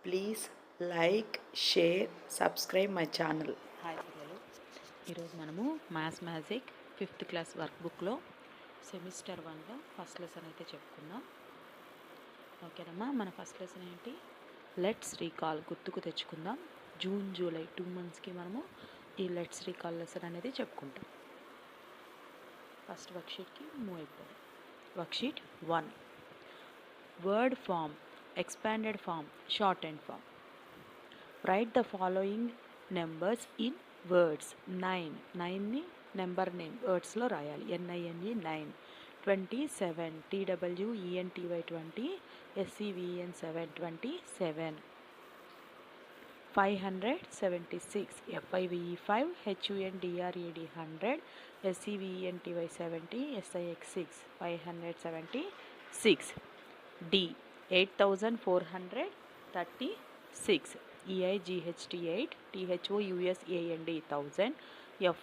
Please like, share, subscribe my channel. Hi పిల్లలు, ఈరోజు మనము maths magic 5th class work బుక్లో సెమిస్టర్ 1లో ఫస్ట్ లెసన్ అయితే చెప్పుకుందాం. ఓకేనమ్మా. మన ఫస్ట్ లెసన్ ఏంటి? లెట్స్ రీకాల్, గుర్తుకు తెచ్చుకుందాం. జూన్ జూలై 2 monthsకి మనము ఈ లెట్స్ రీకాల్ లెసన్ అనేది చెప్పుకుంటాం. ఫస్ట్ వర్క్షీట్కి మూవ్ అయిపోయింది. Worksheet 1, word form, expanded form, short and form. Write the following numbers in words. 9ని నెంబర్ నేమ్ వర్డ్స్లో రాయాలి. NINE 9, 27, TWENTY 20, SEVEN 7, 27, 576, FIVE 5, HUNDRED 100, SEVENTY 70, SIX 6, 576. D 8436, EIGHT 8, THOUSAND 1000,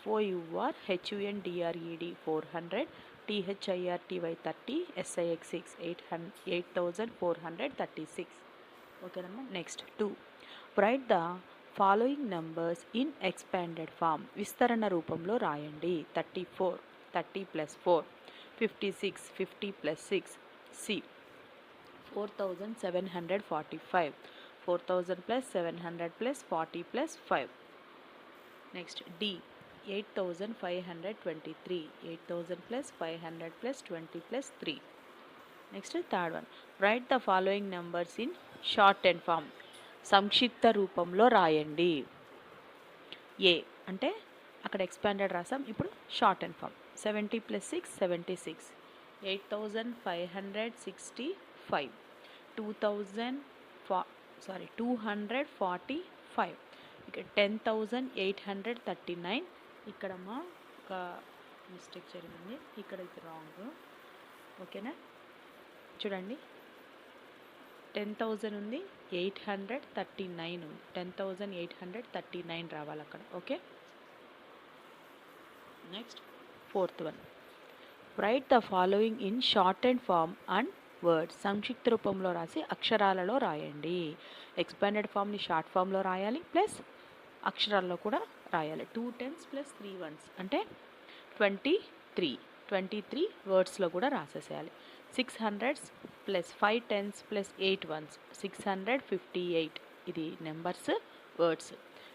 FOURHUNDRED 400, THIRTY 30, SIX 6, 8436. ఓకేనమ్మా. Next 2, write the following numbers in expanded form. విస్తరణ రూపంలో రాయండి. 34, 30 + 4, 56, 50 + 6. C 4745, 4000 + 700 + 40 + 5. Next D 8523, 8000 + 500 + 20 + 3. Next third one, write the following numbers in short and form. సంక్షిప్త రూపంలో రాయండి. ఏ అంటే అక్కడ expanded రాసాం, ఇప్పుడు షార్ట్ అండ్ ఫామ్. 70 + 6, 76, 8565, 245, ఇక్కడ 10839. ఇక్కడమ్మా ఒక మిస్టేక్ జరిగింది, ఇక్కడ ఇది రాంగ్. ఓకేనా, చూడండి. 10,000 ఉంది, 839 ఉంది. 10,839 రావాలి అక్కడ. Okay. Next fourth one, write the following in short and form and words. సంక్షిప్త రూపంలో రాసి అక్షరాలలో రాయండి. ఎక్స్పాండెడ్ ఫామ్ని షార్ట్ ఫామ్లో రాయాలి, ప్లస్ అక్షరాల్లో కూడా రాయాలి. 2 10s + 3 1s అంటే 23 వర్డ్స్లో కూడా రాసేసేయాలి. 600s + 5 10s + 8 1s 658. ఇది నెంబర్స్, వర్డ్స్.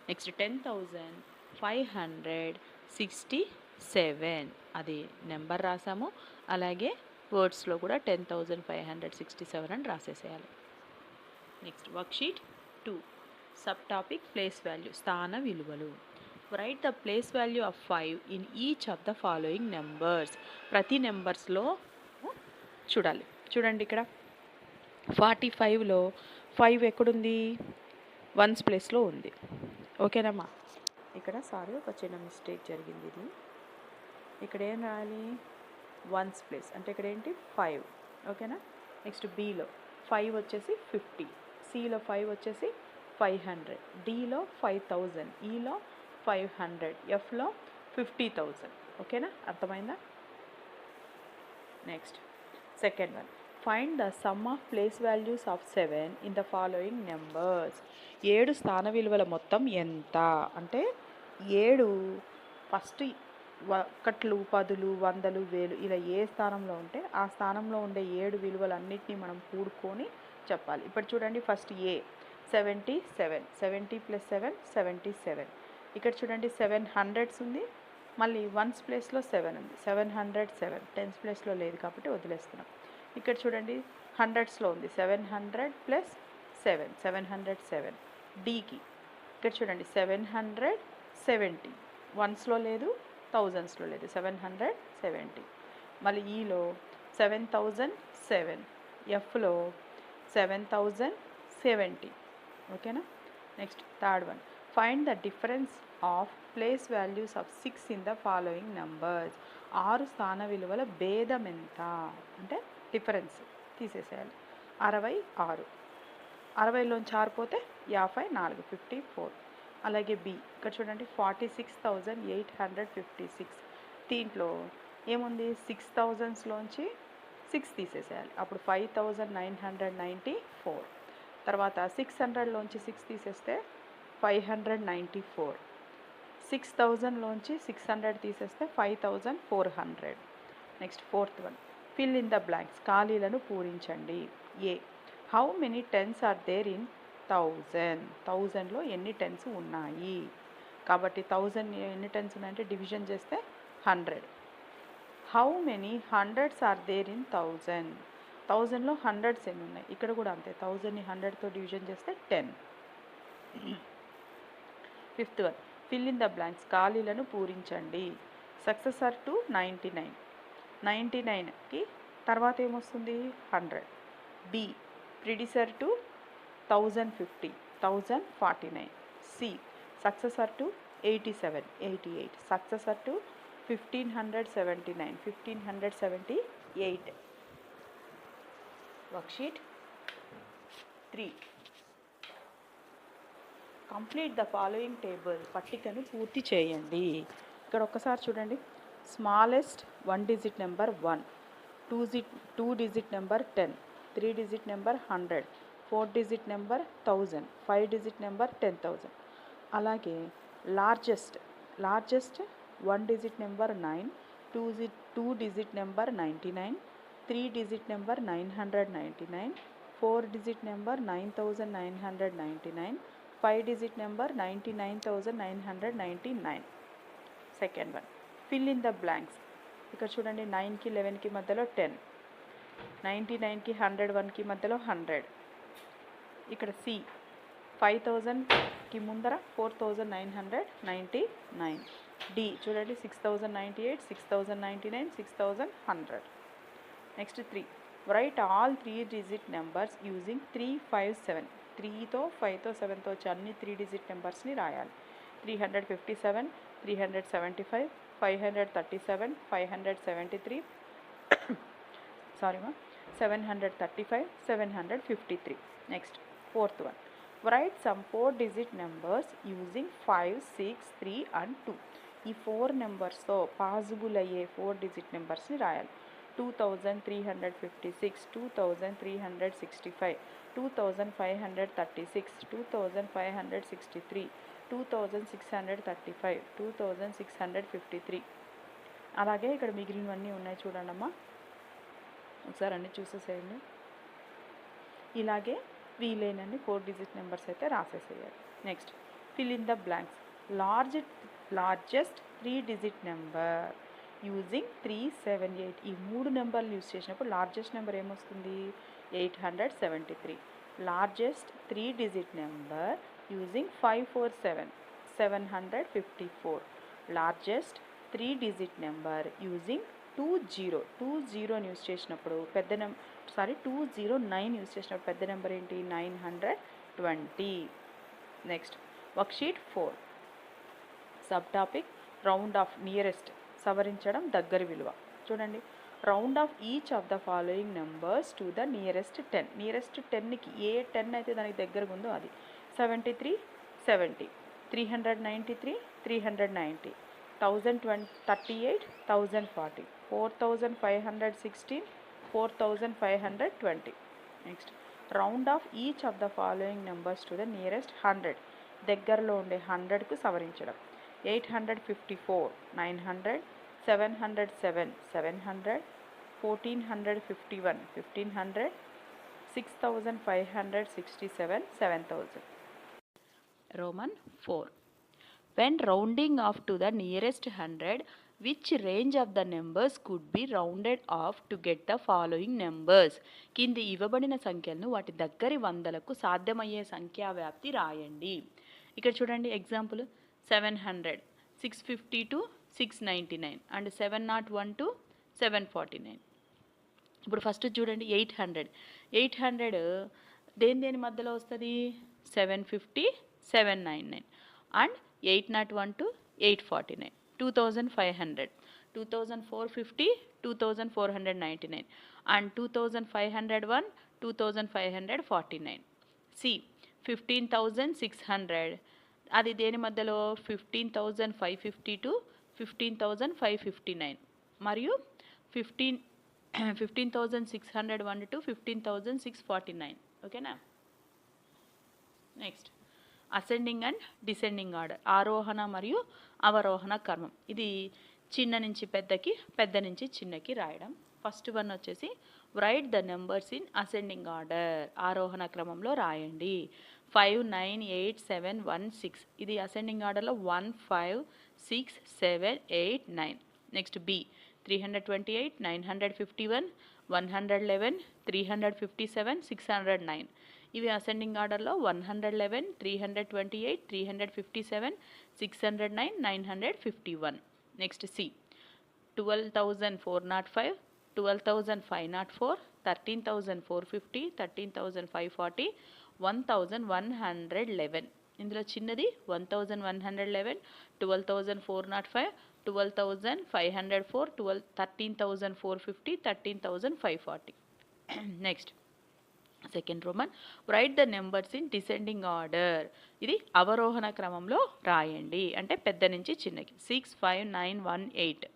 నెక్స్ట్ 10,567, అది నెంబర్ రాసాము, అలాగే వర్డ్స్లో కూడా 10,567 అని రాసేసేయాలి. Next worksheet 2, sub topic place value, స్థాన విలువలు. Write the place value of 5 in each of the following numbers. ప్రతి నెంబర్స్లో చూడాలి. చూడండి, ఇక్కడ 45లో 5 ఎక్కడుంది? 1s ప్లేస్లో ఉంది. ఓకేనమ్మా. ఇక్కడ ఒక చిన్న మిస్టేక్ జరిగింది. ఇది ఇక్కడ ఏం రాయాలి? 1s ప్లేస్ అంటే ఇక్కడ ఏంటి? 5. ఓకేనా. నెక్స్ట్ Bలో 5 వచ్చేసి 50, Cలో 5 వచ్చేసి 500, Dలో 5000, Eలో 500, Fలో 50,000. ఓకేనా, అర్థమైందా? Next second one, find the sum of place values of 7 in the following numbers. 7 స్థాన విలువల మొత్తం ఎంత అంటే 7 ఫస్ట్ ఒకట్లు, పదులు, వందలు, వేలు ఇలా ఏ స్థానంలో ఉంటే ఆ స్థానంలో ఉండే 7 విలువలన్నింటినీ మనం కూడుకొని చెప్పాలి. ఇప్పుడు చూడండి, ఫస్ట్ A 77, 70 + 7 77. ఇక్కడ చూడండి 700s ఉంది, మళ్ళీ 1s ప్లేస్లో 7 ఉంది. 707, 10s ప్లేస్లో లేదు కాబట్టి వదిలేస్తున్నాం. ఇక్కడ చూడండి 100స్లో ఉంది, 700 + 7 707. Dకి ఇక్కడ చూడండి 770, 1స్లో లేదు, 1000స్లో లేదు, 770. మళ్ళీ ఈలో 7007, Fలో 7070. ఓకేనా. Next third one, find the difference of place values of 6 in the following numbers. 6 స్థాన విలువల భేదం ఎంత అంటే డిఫరెన్స్ తీసేసేయాలి. 66, 60లోంచి 6 పోతే 54, 54. అలాగే B ఇక్కడ చూడండి 46,856. దీంట్లో ఏముంది? 6,000స్లోంచి 6 తీసేసేయాలి, అప్పుడు 5,994. తర్వాత 600లోంచి 6 తీసేస్తే 594. 6000లోంచి 600 తీసేస్తే 5400. Next fourth one, fill in the blanks, ఖాళీలను పూరించండి. A, how many tens are there in 1000? 1000లో ఎన్ని టెన్స్ ఉన్నాయి? కాబట్టి 1000 ఎన్ని టెన్స్ ఉన్నాయంటే డివిజన్ చేస్తే 100. How many hundreds are there in 1000? 1000లో హండ్రెడ్స్ ఎన్ని ఉన్నాయి? ఇక్కడ కూడా అంతే, 1000ని 100తో డివిజన్ చేస్తే 10. Fifth one, fill in the blanks, ఖాళీలను పూరించండి. Successor to 99. 99కి తర్వాత ఏమొస్తుంది? 100. B, predecessor to 1050. 1049. C, successor to 87. 88. Successor to 1579. 1578. Worksheet 3. Complete the following table, పట్టికను పూర్తి చేయండి. ఇక్కడ ఒక్కసారి చూడండి. Smallest 1 digit number 1, 2 digit number 10, 3 digit number 100, 4 digit number 1000, 5 digit number 10,000. అలాగే largest 1 digit number 9, 2 digit number 99, 3 digit number 999, 4 digit number 9999, 5 digit number 99,999. Second one, fill in the blanks. ఇక్కడ చూడండి, 9కి 11కి మధ్యలో 10, 99కి 101కి మధ్యలో 100. ఇక్కడ సి, 5000కి ముందర 4999. డి చూడండి, 6098, 6099, 6100. Next 3, right all 3 digit numbers using 357. 3తో 5తో 7తో వచ్చి అన్ని 3 డిజిట్ నెంబర్స్ని రాయాలి. 357, 375, 537, 573, 735, 753. Next fourth one, write some 4 digit numbers using 5, 6, 3 and 2. ఈ 4 నెంబర్స్తో పాసిబుల్ అయ్యే 4 డిజిట్ నెంబర్స్ని రాయాలి. 2356, 2365, 2536, 2563, 2635, 2653. అలాగే ఇక్కడ మిగిలినవన్నీ ఉన్నాయి చూడండమ్మా, ఒకసారి అన్నీ చూసేసేయండి. ఇలాగే వీలైనన్ని 4 డిజిట్ నెంబర్స్ అయితే రాసేసేయాలి. Next, fill in the blanks, largest 3 digit number using 378. ఈ 3 నెంబర్లు యూజ్ చేసినప్పుడు లార్జెస్ట్ నెంబర్ ఏమొస్తుంది? 873. Largest 3 digit number using 547, 754. Largest 3 digit number using 20 use చేసినప్పుడు 209 యూజ్ చేసినప్పుడు పెద్ద నెంబర్ ఏంటి? 920. Next, worksheet 4. Sub topic, round off nearest, సవరించడం దగ్గర విలువ. చూడండి, round off each of the following numbers to the nearest 10. Nearest 10కి ఏ 10 అయితే దానికి దగ్గరగా ఉందో అది. 73, 70, 393, 390, 1038, 1040, 4516, 4520. Next, round off each of the following numbers to the nearest 100. దగ్గరలో ఉండే 100కు సవరించడం. 854, 900, 707, 700, 1451, 1500, 6567, 7000. Roman 4. When rounding off to the nearest 100, which range of the numbers could be rounded off to get the following numbers? కింది ఇవ్వబడిన సంఖ్యలను వాటి దగ్గరి వందలకు సాధ్యమయ్యే సంఖ్యా వ్యాప్తి రాయండి. ఇక్కడ చూడండి, ఎగ్జాంపుల్ 700, 650 to 699 and 701 to 749. ఇప్పుడు ఫస్ట్ చూడండి, 800 దేని మధ్యలో వస్తుంది? 750, 799 అండ్ 801 to 849. 2500, 2450, 2499 and 2501, 2549. సి, 15600 అది దేని మధ్యలో? 15550 to 15559 మరియు 15601 to 15649. ఓకేనా? Next ascending and descending order, ఆరోహణ మరియు అవరోహణ క్రమం. ఇది చిన్న నుంచి పెద్దకి, పెద్ద నుంచి చిన్నకి రాయడం. ఫస్ట్ వన్ వచ్చేసి right the numbers in ascending order, ఆరోహణ క్రమంలో రాయండి. 5, 9, 8, 7, 1, 6. ఇది అసెండింగ్ ఆర్డర్లో 1, 5, 6, 7, 8, 9. Next B 328, 951, 111, 357, 609. ఇవి అసెండింగ్ ఆర్డర్లో 111, 328, 357, 609, 951. Next C 12,405, 12,504, 13,450, 13,540, 1,111. ఇందులో చిన్నది 1,111, 12,405, 12,504, 13,450, 13,540. Next second Roman right the numbers in descending order, ఇది అవరోహణ క్రమంలో రాయండి, అంటే పెద్ద నుంచి చిన్నకి. 6, 5, 9, 1, 8.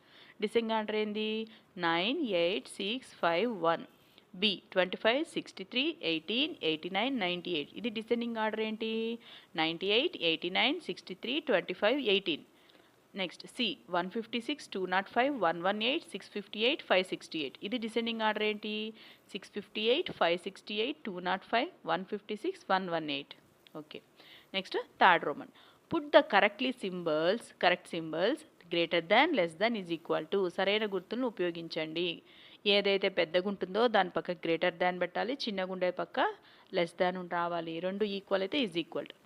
డిసెండింగ్ ఆర్డర్ ఏంది 9, 8, 6, 5, 1. బి 25, 63, 18, 89, 98. ఇది డిసెండింగ్ ఆర్డర్ ఏంటి 98, 89, 63, 25, 18. Next C 156, 205, 118, 658, 568. ఇది డిసెండింగ్ ఆర్డర్ ఏంటి 658, 568, 205, 156, 118. Okay. Next third Roman put the correct symbols greater than, less than, is equal to. సరైన గుర్తులను ఉపయోగించండి. ఏదైతే పెద్దగా ఉంటుందో దాని పక్క గ్రేటర్ దాన్ పెట్టాలి, చిన్నగా ఉండే పక్క లెస్ దాన్ రావాలి. రెండు ఈక్వల్ అయితే is equal to.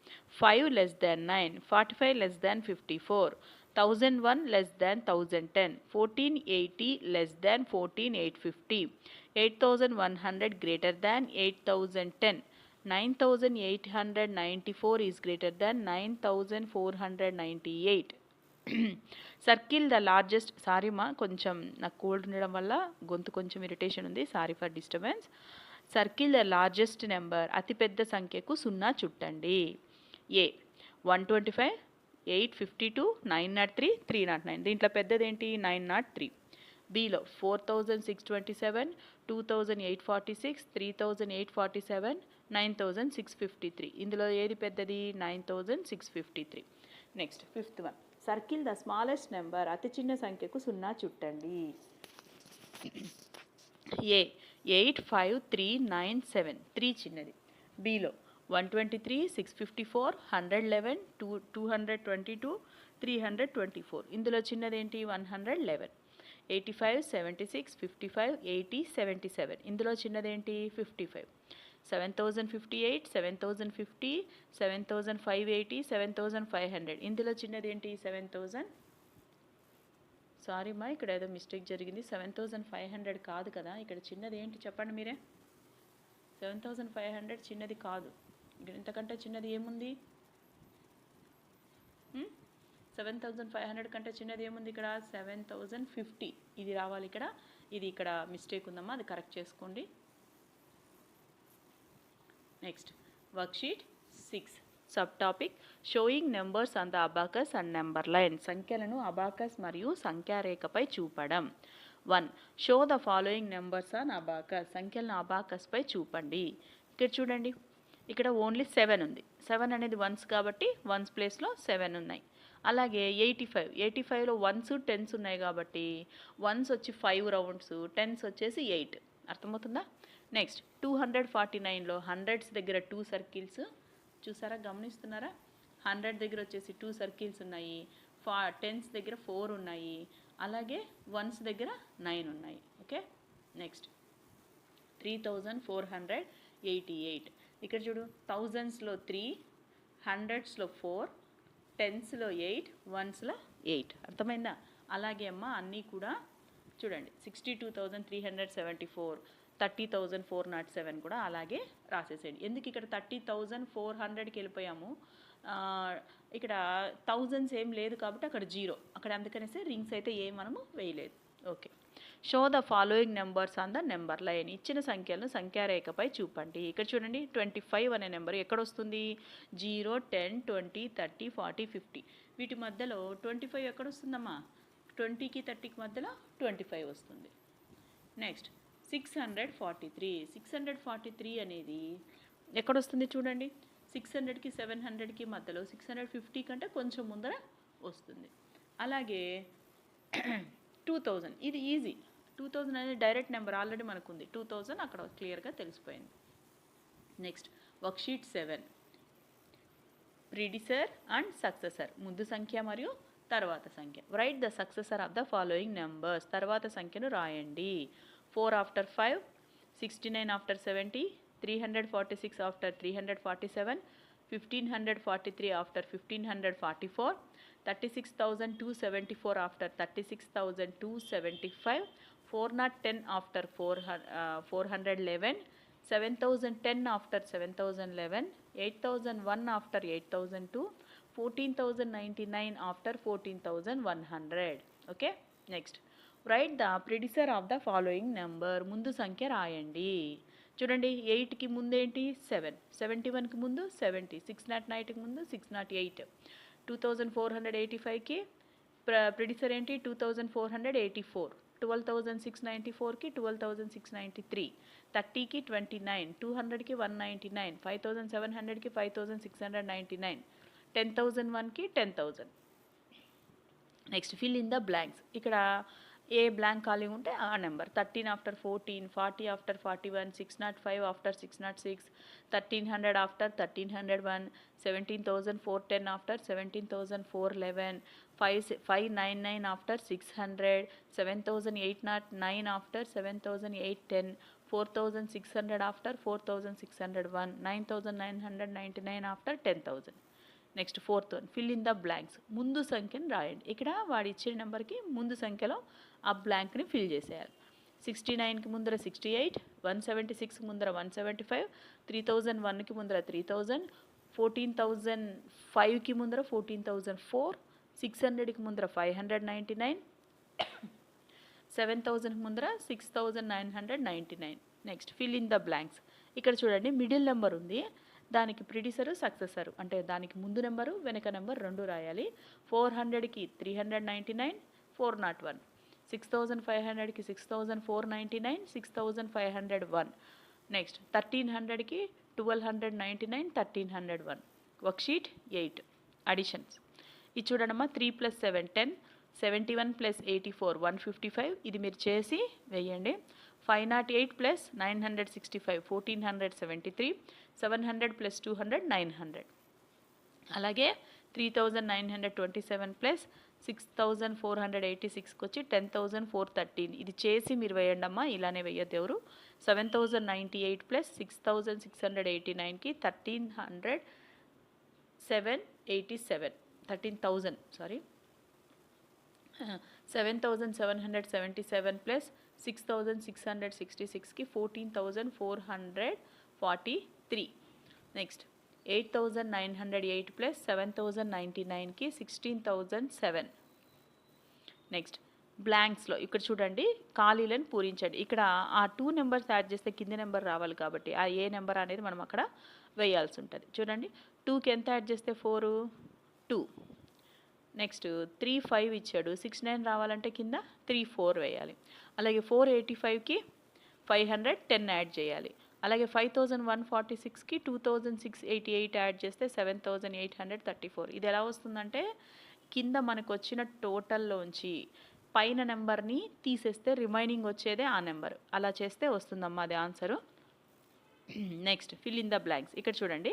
5 less than 9, 45 less than 54, 1001 less than 1010, 1480 less than 14850, 8100 greater than 8010, 9894 is greater than 9498. Circle the largest, sorry మా కొంచెం నాకు కోల్డ్ ఉండడం వల్ల గొంతు కొంచెం ఇరిటేషన్ ఉంది, sorry for disturbance. Circle the largest number, అతిపెద్ద సంఖ్యకు 0 చుట్టండి. ఏ 125, 852, 903, 309. దీంట్లో పెద్దది ఏంటి 903. బిలో 4627, 2846, 3847, 9653. ఇందులో ఏది పెద్దది 9653. Next fifth one circle the smallest number, అతి చిన్న సంఖ్యకు 0 చుట్టండి. ఏ 85397, 3 చిన్నది. బిలో 123, 654, 111, 222, 324. ఇందులో చిన్నది ఏంటి 111. 85, 76, 55, 80, 77. ఇందులో చిన్నది ఏంటి 55. 7058, 7050, 7580, 7500. ఇందులో చిన్నది ఏంటి 7000. సారీ మా ఇక్కడ ఏదో మిస్టేక్ జరిగింది, 7500 కాదు కదా, ఇక్కడ చిన్నది ఏంటి చెప్పండి మీరే. 7500 చిన్నది కాదు, ఇక్కడ ఇంతకంటే చిన్నది ఏముంది 7500 కంటే చిన్నది ఏముంది ఇక్కడ 7050. ఇది రావాలి ఇక్కడ, ఇది ఇక్కడ మిస్టేక్ ఉందమ్మా, అది కరెక్ట్ చేసుకోండి. Next worksheet 6 sub topic showing numbers on the abacus and number line, సంఖ్యలను అబాకస్ మరియు సంఖ్యారేఖపై చూపడం. 1 show the following numbers on abacus, సంఖ్యలను అబాకస్పై చూపండి. ఇక్కడ చూడండి, ఇక్కడ ఓన్లీ 7 ఉంది. 7 అనేది వన్స్ కాబట్టి వన్స్ ప్లేస్లో 7 ఉన్నాయి. అలాగే 85లో 1s 10s ఉన్నాయి కాబట్టి వన్స్ వచ్చి 5 రౌండ్స్, 10s వచ్చేసి 8. అర్థమవుతుందా? నెక్స్ట్ 249లో 100s దగ్గర 2 సర్కిల్స్ చూసారా, గమనిస్తున్నారా? 100 దగ్గర వచ్చేసి 2 సర్కిల్స్ ఉన్నాయి, 10s దగ్గర 4 ఉన్నాయి, అలాగే 1s దగ్గర 9 ఉన్నాయి. ఓకే. నెక్స్ట్ 3488. ఇక్కడ చూడు, 1000స్లో 3, 100స్లో 4, 10స్లో 8, 1స్లో 8. అర్థమైందా? అలాగే అమ్మ అన్నీ కూడా చూడండి, 62,374, 30,407 కూడా అలాగే రాసేసేయండి. ఎందుకు ఇక్కడ 30,400కి వెళ్ళిపోయాము, ఇక్కడ థౌజండ్స్ ఏం లేదు కాబట్టి అక్కడ 0, అక్కడ అందుకనేసి రింగ్స్ అయితే ఏం మనము వేయలేదు. Okay. Show the following numbers on the number line, ఇచ్చిన సంఖ్యలను సంఖ్యారేఖపై చూపండి. ఇక్కడ చూడండి 25 అనే నెంబర్ ఎక్కడ వస్తుంది, 0, 10, 20, 30, 40, 50. వీటి మధ్యలో 25 ఎక్కడ వస్తుందమ్మా, 20కి 30కి మధ్యలో 25 వస్తుంది. నెక్స్ట్ 643 అనేది ఎక్కడొస్తుంది చూడండి, 600కి 700కి మధ్యలో 650 కంటే కొంచెం ముందర వస్తుంది. అలాగే 2000 ఇది ఈజీ. 2000 అనేది డైరెక్ట్ నెంబర్ ఆల్రెడీ మనకు ఉంది. 2000 అక్కడ క్లియర్గా తెలిసిపోయింది. నెక్స్ట్ వర్క్షీట్ 7 ప్రిడిసర్ అండ్ సక్సెసర్, ముందు సంఖ్య మరియు తర్వాత సంఖ్య. Right the successor of the following numbers, తర్వాత సంఖ్యను రాయండి. 4 after 5, 69 after 70, 346 after 347, 1543 after 1544, 36,274 after 36,275, 410 after 411, 7,010 after 7,011, 8,001 after 8,002, 14,099 after 14,100. Okay, next write the predecessor of the following number, ముందు సంఖ్య రాయండి. చూడండి 8కి ముందు ఏంటి 7, 71కి ముందు 70, 609కి ముందు 608, 2485కి ప్రిడిసర్ ఏంటి 2484, 12,694కి 12,693, 30కి 29, 200కి 199, 5,700కి 5,699, 10,001కి 10,000. Next fill in the blanks. ఇక్కడ ఏ బ్లాంక్ ఖాళీ ఉంటే ఆ number. 13 after 14, 40 after 41, 605 after 606, 1300 after 1301, 17,410 after 17,411, 599 after 600, 7,809 after 7,810, 4,600 after 4,601, 9,999 after 10,000. Next 4th one fill in the blanks, ముందు సంఖ్యను రాయండి. ఇక్కడ వాడు ఇచ్చిన నెంబర్కి ముందు సంఖ్యలో ఆ బ్లాంక్ని ఫిల్ చేసేయాలి. 69కి ముందర 68, 176కి ముందర 175, 3001కి ముందర 3000, 14,005కి ముందర 14,004, 600కి ముందర 599, 7,000కి ముందర 6,999. Next fill in the blanks. ఇక్కడ చూడండి మిడిల్ నెంబర్ ఉంది, దానికి ప్రిడిసరు సక్సెసరు అంటే దానికి ముందు నెంబరు వెనక నెంబర్ రెండు రాయాలి. 400కి 399, 401, 6,500కి 6,499, 6,501. నెక్స్ట్ 1300కి 1,299, 1,301. Worksheet 8 additions. ఇది చూడమ్మా 3 + 7 10, 71 + 84 155. ఇది మీరు చేసి వేయండి. 508 + 965 1,473, 700 + 200 900. అలాగే 3,927 + 6,486కి వచ్చి 10,413. ఇది చేసి మీరు వేయండి అమ్మా, ఇలానే వేయద్దు ఎవరు. 7,098 + 6,689కి 13,777 సారీ 7,777 + 6,666కి 14,443. నెక్స్ట్ 8,908 + 7,099కి 16,007. నెక్స్ట్ బ్లాంక్స్లో ఇక్కడ చూడండి ఖాళీలను పూరించండి. ఇక్కడ ఆ 2 నెంబర్స్ యాడ్ చేస్తే కింది నెంబర్ రావాలి కాబట్టి ఆ ఏ నెంబర్ అనేది మనం అక్కడ వేయాల్సి ఉంటుంది. చూడండి 2కి ఎంత యాడ్ చేస్తే 4, 2. నెక్స్ట్ 3 5 ఇచ్చాడు, 6 9 రావాలంటే కింద 3 4 వేయాలి. అలాగే 485కి 510 యాడ్ చేయాలి. అలాగే 5,146కి 2,688 యాడ్ చేస్తే 7,834. ఇది ఎలా వస్తుందంటే కింద మనకు వచ్చిన టోటల్లోంచి పైన నెంబర్ని తీసేస్తే రిమైనింగ్ వచ్చేదే ఆ నెంబర్. అలా చేస్తే వస్తుందమ్మా అది answer. Next fill in the blanks. ఇక్కడ చూడండి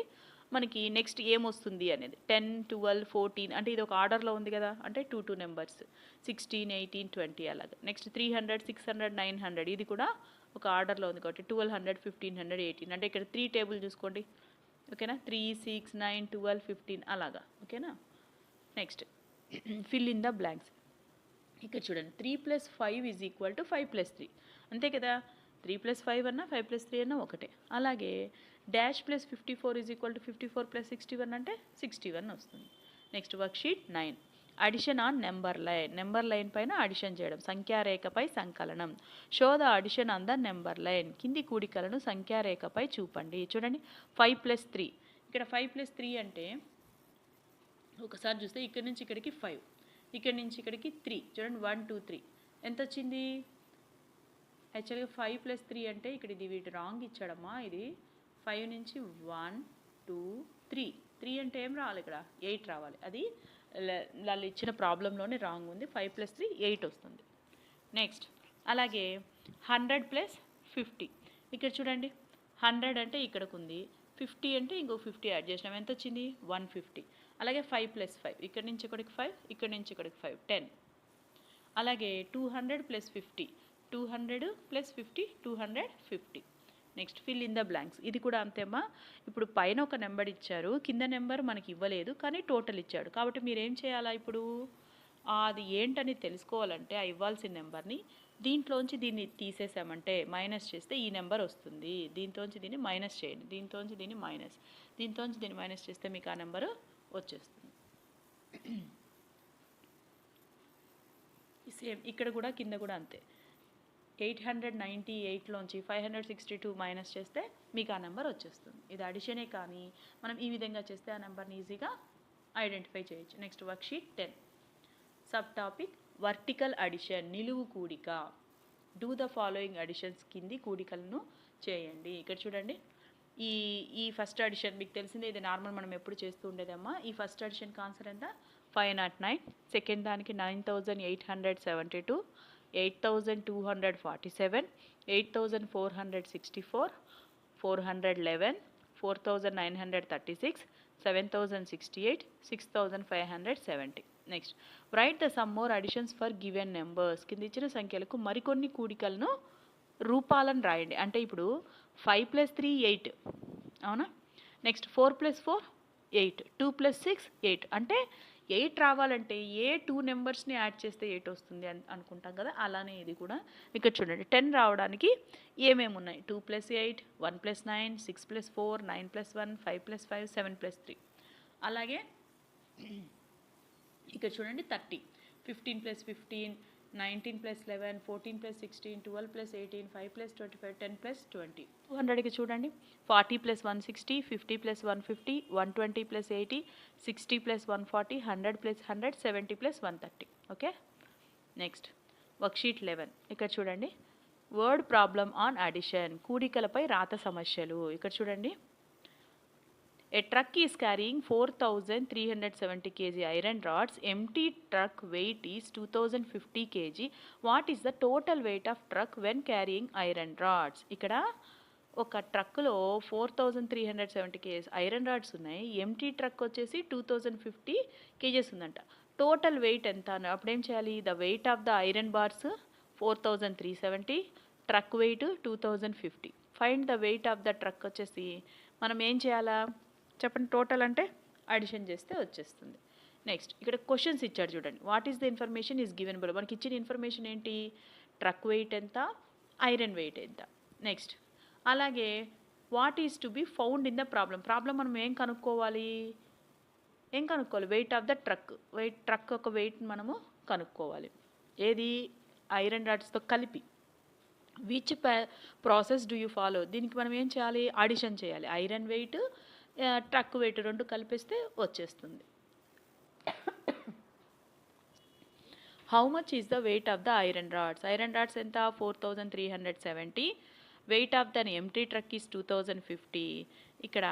మనకి నెక్స్ట్ ఏమొస్తుంది అనేది 10 12 14 అంటే ఇది ఒక ఆర్డర్లో ఉంది కదా, అంటే 2 నెంబర్స్ 16 18 20 అలాగా. నెక్స్ట్ 300 600 900 ఇది కూడా ఒక ఆర్డర్లో ఉంది కాబట్టి 1200 1500 18 అంటే ఇక్కడ 3 టేబుల్ చూసుకోండి. ఓకేనా, 3 6 9 12 15 అలాగా. ఓకేనా. Next fill in the blanks. ఇక్కడ చూడండి 3 + 5 = 5 + 3 అంతే కదా. 3 + 5 అన్నా 5 + 3 అన్నా ఒకటే. అలాగే డాష్ + 54 = 54 + 61 అంటే 61 వస్తుంది. Next worksheet 9 addition on number line. Number line పైన అడిషన్ చేయడం, సంఖ్యారేఖపై సంకలనం. Show the addition on the number line. కింది కూడికలను సంఖ్యారేఖపై చూపండి. చూడండి 5 + 3. ఇక్కడ 5 + 3 అంటే ఒకసారి చూస్తే ఇక్కడ నుంచి ఇక్కడికి 5, ఇక్కడ నుంచి ఇక్కడికి 3. చూడండి 1 2 3 ఎంత వచ్చింది. యాక్చువల్గా 5 + 3 అంటే ఇక్కడ ఇది వీటి రాంగ్ ఇచ్చాడమ్మా. ఇది 5 నుంచి 1 2 త్రీ అంటే ఏం రావాలి ఇక్కడ 8 రావాలి. అది వాళ్ళు ఇచ్చిన ప్రాబ్లంలోనే రాంగ్ ఉంది. 5 + 3 8 వస్తుంది. నెక్స్ట్ అలాగే 100 + 50 ఇక్కడ చూడండి. 100 అంటే ఇక్కడికి ఉంది, 50 అంటే ఇంకో 50 యాడ్ చేసినాం, ఎంత వచ్చింది 150. అలాగే 5 + 5 ఇక్కడి నుంచి ఇక్కడికి 5, ఇక్కడి నుంచి ఇక్కడికి 5 10. అలాగే 200 + 50 200 + 50 250. Next fill in the blanks. ఇది కూడా అంతేమ్మా. ఇప్పుడు పైన ఒక నెంబర్ ఇచ్చారు, కింద నెంబర్ మనకి ఇవ్వలేదు కానీ టోటల్ ఇచ్చాడు. కాబట్టి మీరు ఏం చేయాలా, ఇప్పుడు అది ఏంటని తెలుసుకోవాలంటే ఆ ఇవ్వాల్సిన నెంబర్ని దీంట్లోంచి దీన్ని తీసేసామంటే మైనస్ చేస్తే ఈ నెంబర్ వస్తుంది. దీంట్లోంచి దీన్ని మైనస్ చేయండి, దీంట్లోంచి దీన్ని మైనస్, దీంట్లోంచి దీన్ని మైనస్ చేస్తే మీకు ఆ నెంబరు వచ్చేస్తుంది. సేమ్ ఇక్కడ కూడా కింద కూడా అంతే. 898లోంచి 562 మైనస్ చేస్తే మీకు ఆ నెంబర్ వచ్చేస్తుంది. ఇది అడిషనే కానీ మనం ఈ విధంగా చేస్తే ఆ నెంబర్ని ఈజీగా ఐడెంటిఫై చేయొచ్చు. Next worksheet 10 sub topic vertical addition, నిలువు కూడిక. డూ ద ఫాలోయింగ్ అడిషన్స్, కింది కూడికలను చేయండి. ఇక్కడ చూడండి, ఈ ఫస్ట్ అడిషన్ మీకు తెలిసిందే, ఇది నార్మల్ మనం ఎప్పుడు చేస్తూ ఉండేదమ్మా. ఈ ఫస్ట్ అడిషన్కి ఆన్సర్ ఎంత 509, సెకండ్ దానికి 9872, 8247, 8464, 411, 4936, 7068, 6570. Next write the sum more additions for given numbers. కింద ఇచ్చిన సంఖ్యలకు మరికొన్ని కూడికలను రూపాలను రాయండి. అంటే ఇప్పుడు 5 + 3 8 అవునా. నెక్స్ట్ 4 + 4 8, 2 + 6 8. అంటే 8 రావాలంటే ఏ 2 నెంబర్స్ని యాడ్ చేస్తే 8 వస్తుంది అనుకుంటాం కదా, అలానే ఇది కూడా. ఇక్కడ చూడండి 10 రావడానికి ఏమేమి ఉన్నాయి, 2 + 8, 1 + 9, 6 + 4, 9 + 1, 5 + 5, 7 + 3. అలాగే ఇక్కడ చూడండి 30, 15 + 15, 19 + 11, 14 + 16, 12 + 18, 5 + 25, 10 + 20. 200కి చూడండి 40 + 160, 50 + 150, 120 + 80, 60 + 140, 100 + 100, 70 + 130. ఓకే. నెక్స్ట్ వర్క్షీట్ 11 ఇక్కడ చూడండి వర్డ్ ప్రాబ్లమ్ ఆన్ అడిషన్, కూడికలపై రాత సమస్యలు. ఇక్కడ చూడండి A truck is carrying 4,370 kg iron rods. Empty truck weight is 2,050 kg. What is the total weight of truck when carrying iron rods? ఇక్కడ ఒక ట్రక్లో 4,370 kg ఐరన్ రాడ్స్ ఉన్నాయి. Empty truck వచ్చేసి 2,050 kgs ఉందంట. Total weight ఎంత అని అప్పుడు ఏం చేయాలి, the weight of the iron bars 4,370, truck weight 2,050. Find the weight of the truck వచ్చేసి మనం ఏం చేయాలా చెప్పండి, టోటల్ అంటే అడిషన్ చేస్తే వచ్చేస్తుంది. నెక్స్ట్ ఇక్కడ క్వశ్చన్స్ ఇచ్చాడు చూడండి. What is the information is given below. మనకి ఇచ్చిన ఇన్ఫర్మేషన్ ఏంటి, ట్రక్ వెయిట్ ఎంత, ఐరన్ వెయిట్ ఎంత. నెక్స్ట్ అలాగే what is to be found in the problem మనం ఏం కనుక్కోవాలి, వెయిట్ ఆఫ్ ద ట్రక్ ఒక వెయిట్ మనము కనుక్కోవాలి. ఏది, ఐరన్ రాడ్స్తో కలిపి. Which process do you follow, దీనికి మనం ఏం చేయాలి, అడిషన్ చేయాలి. ఐరన్ వెయిట్ ట్రక్ వెయిట్ రెండు కలిపిస్తే వచ్చేస్తుంది. How much is the weight of the iron rods. Iron rods ఎంత 4,370, weight of the empty truck is 2,050. ఇక్కడ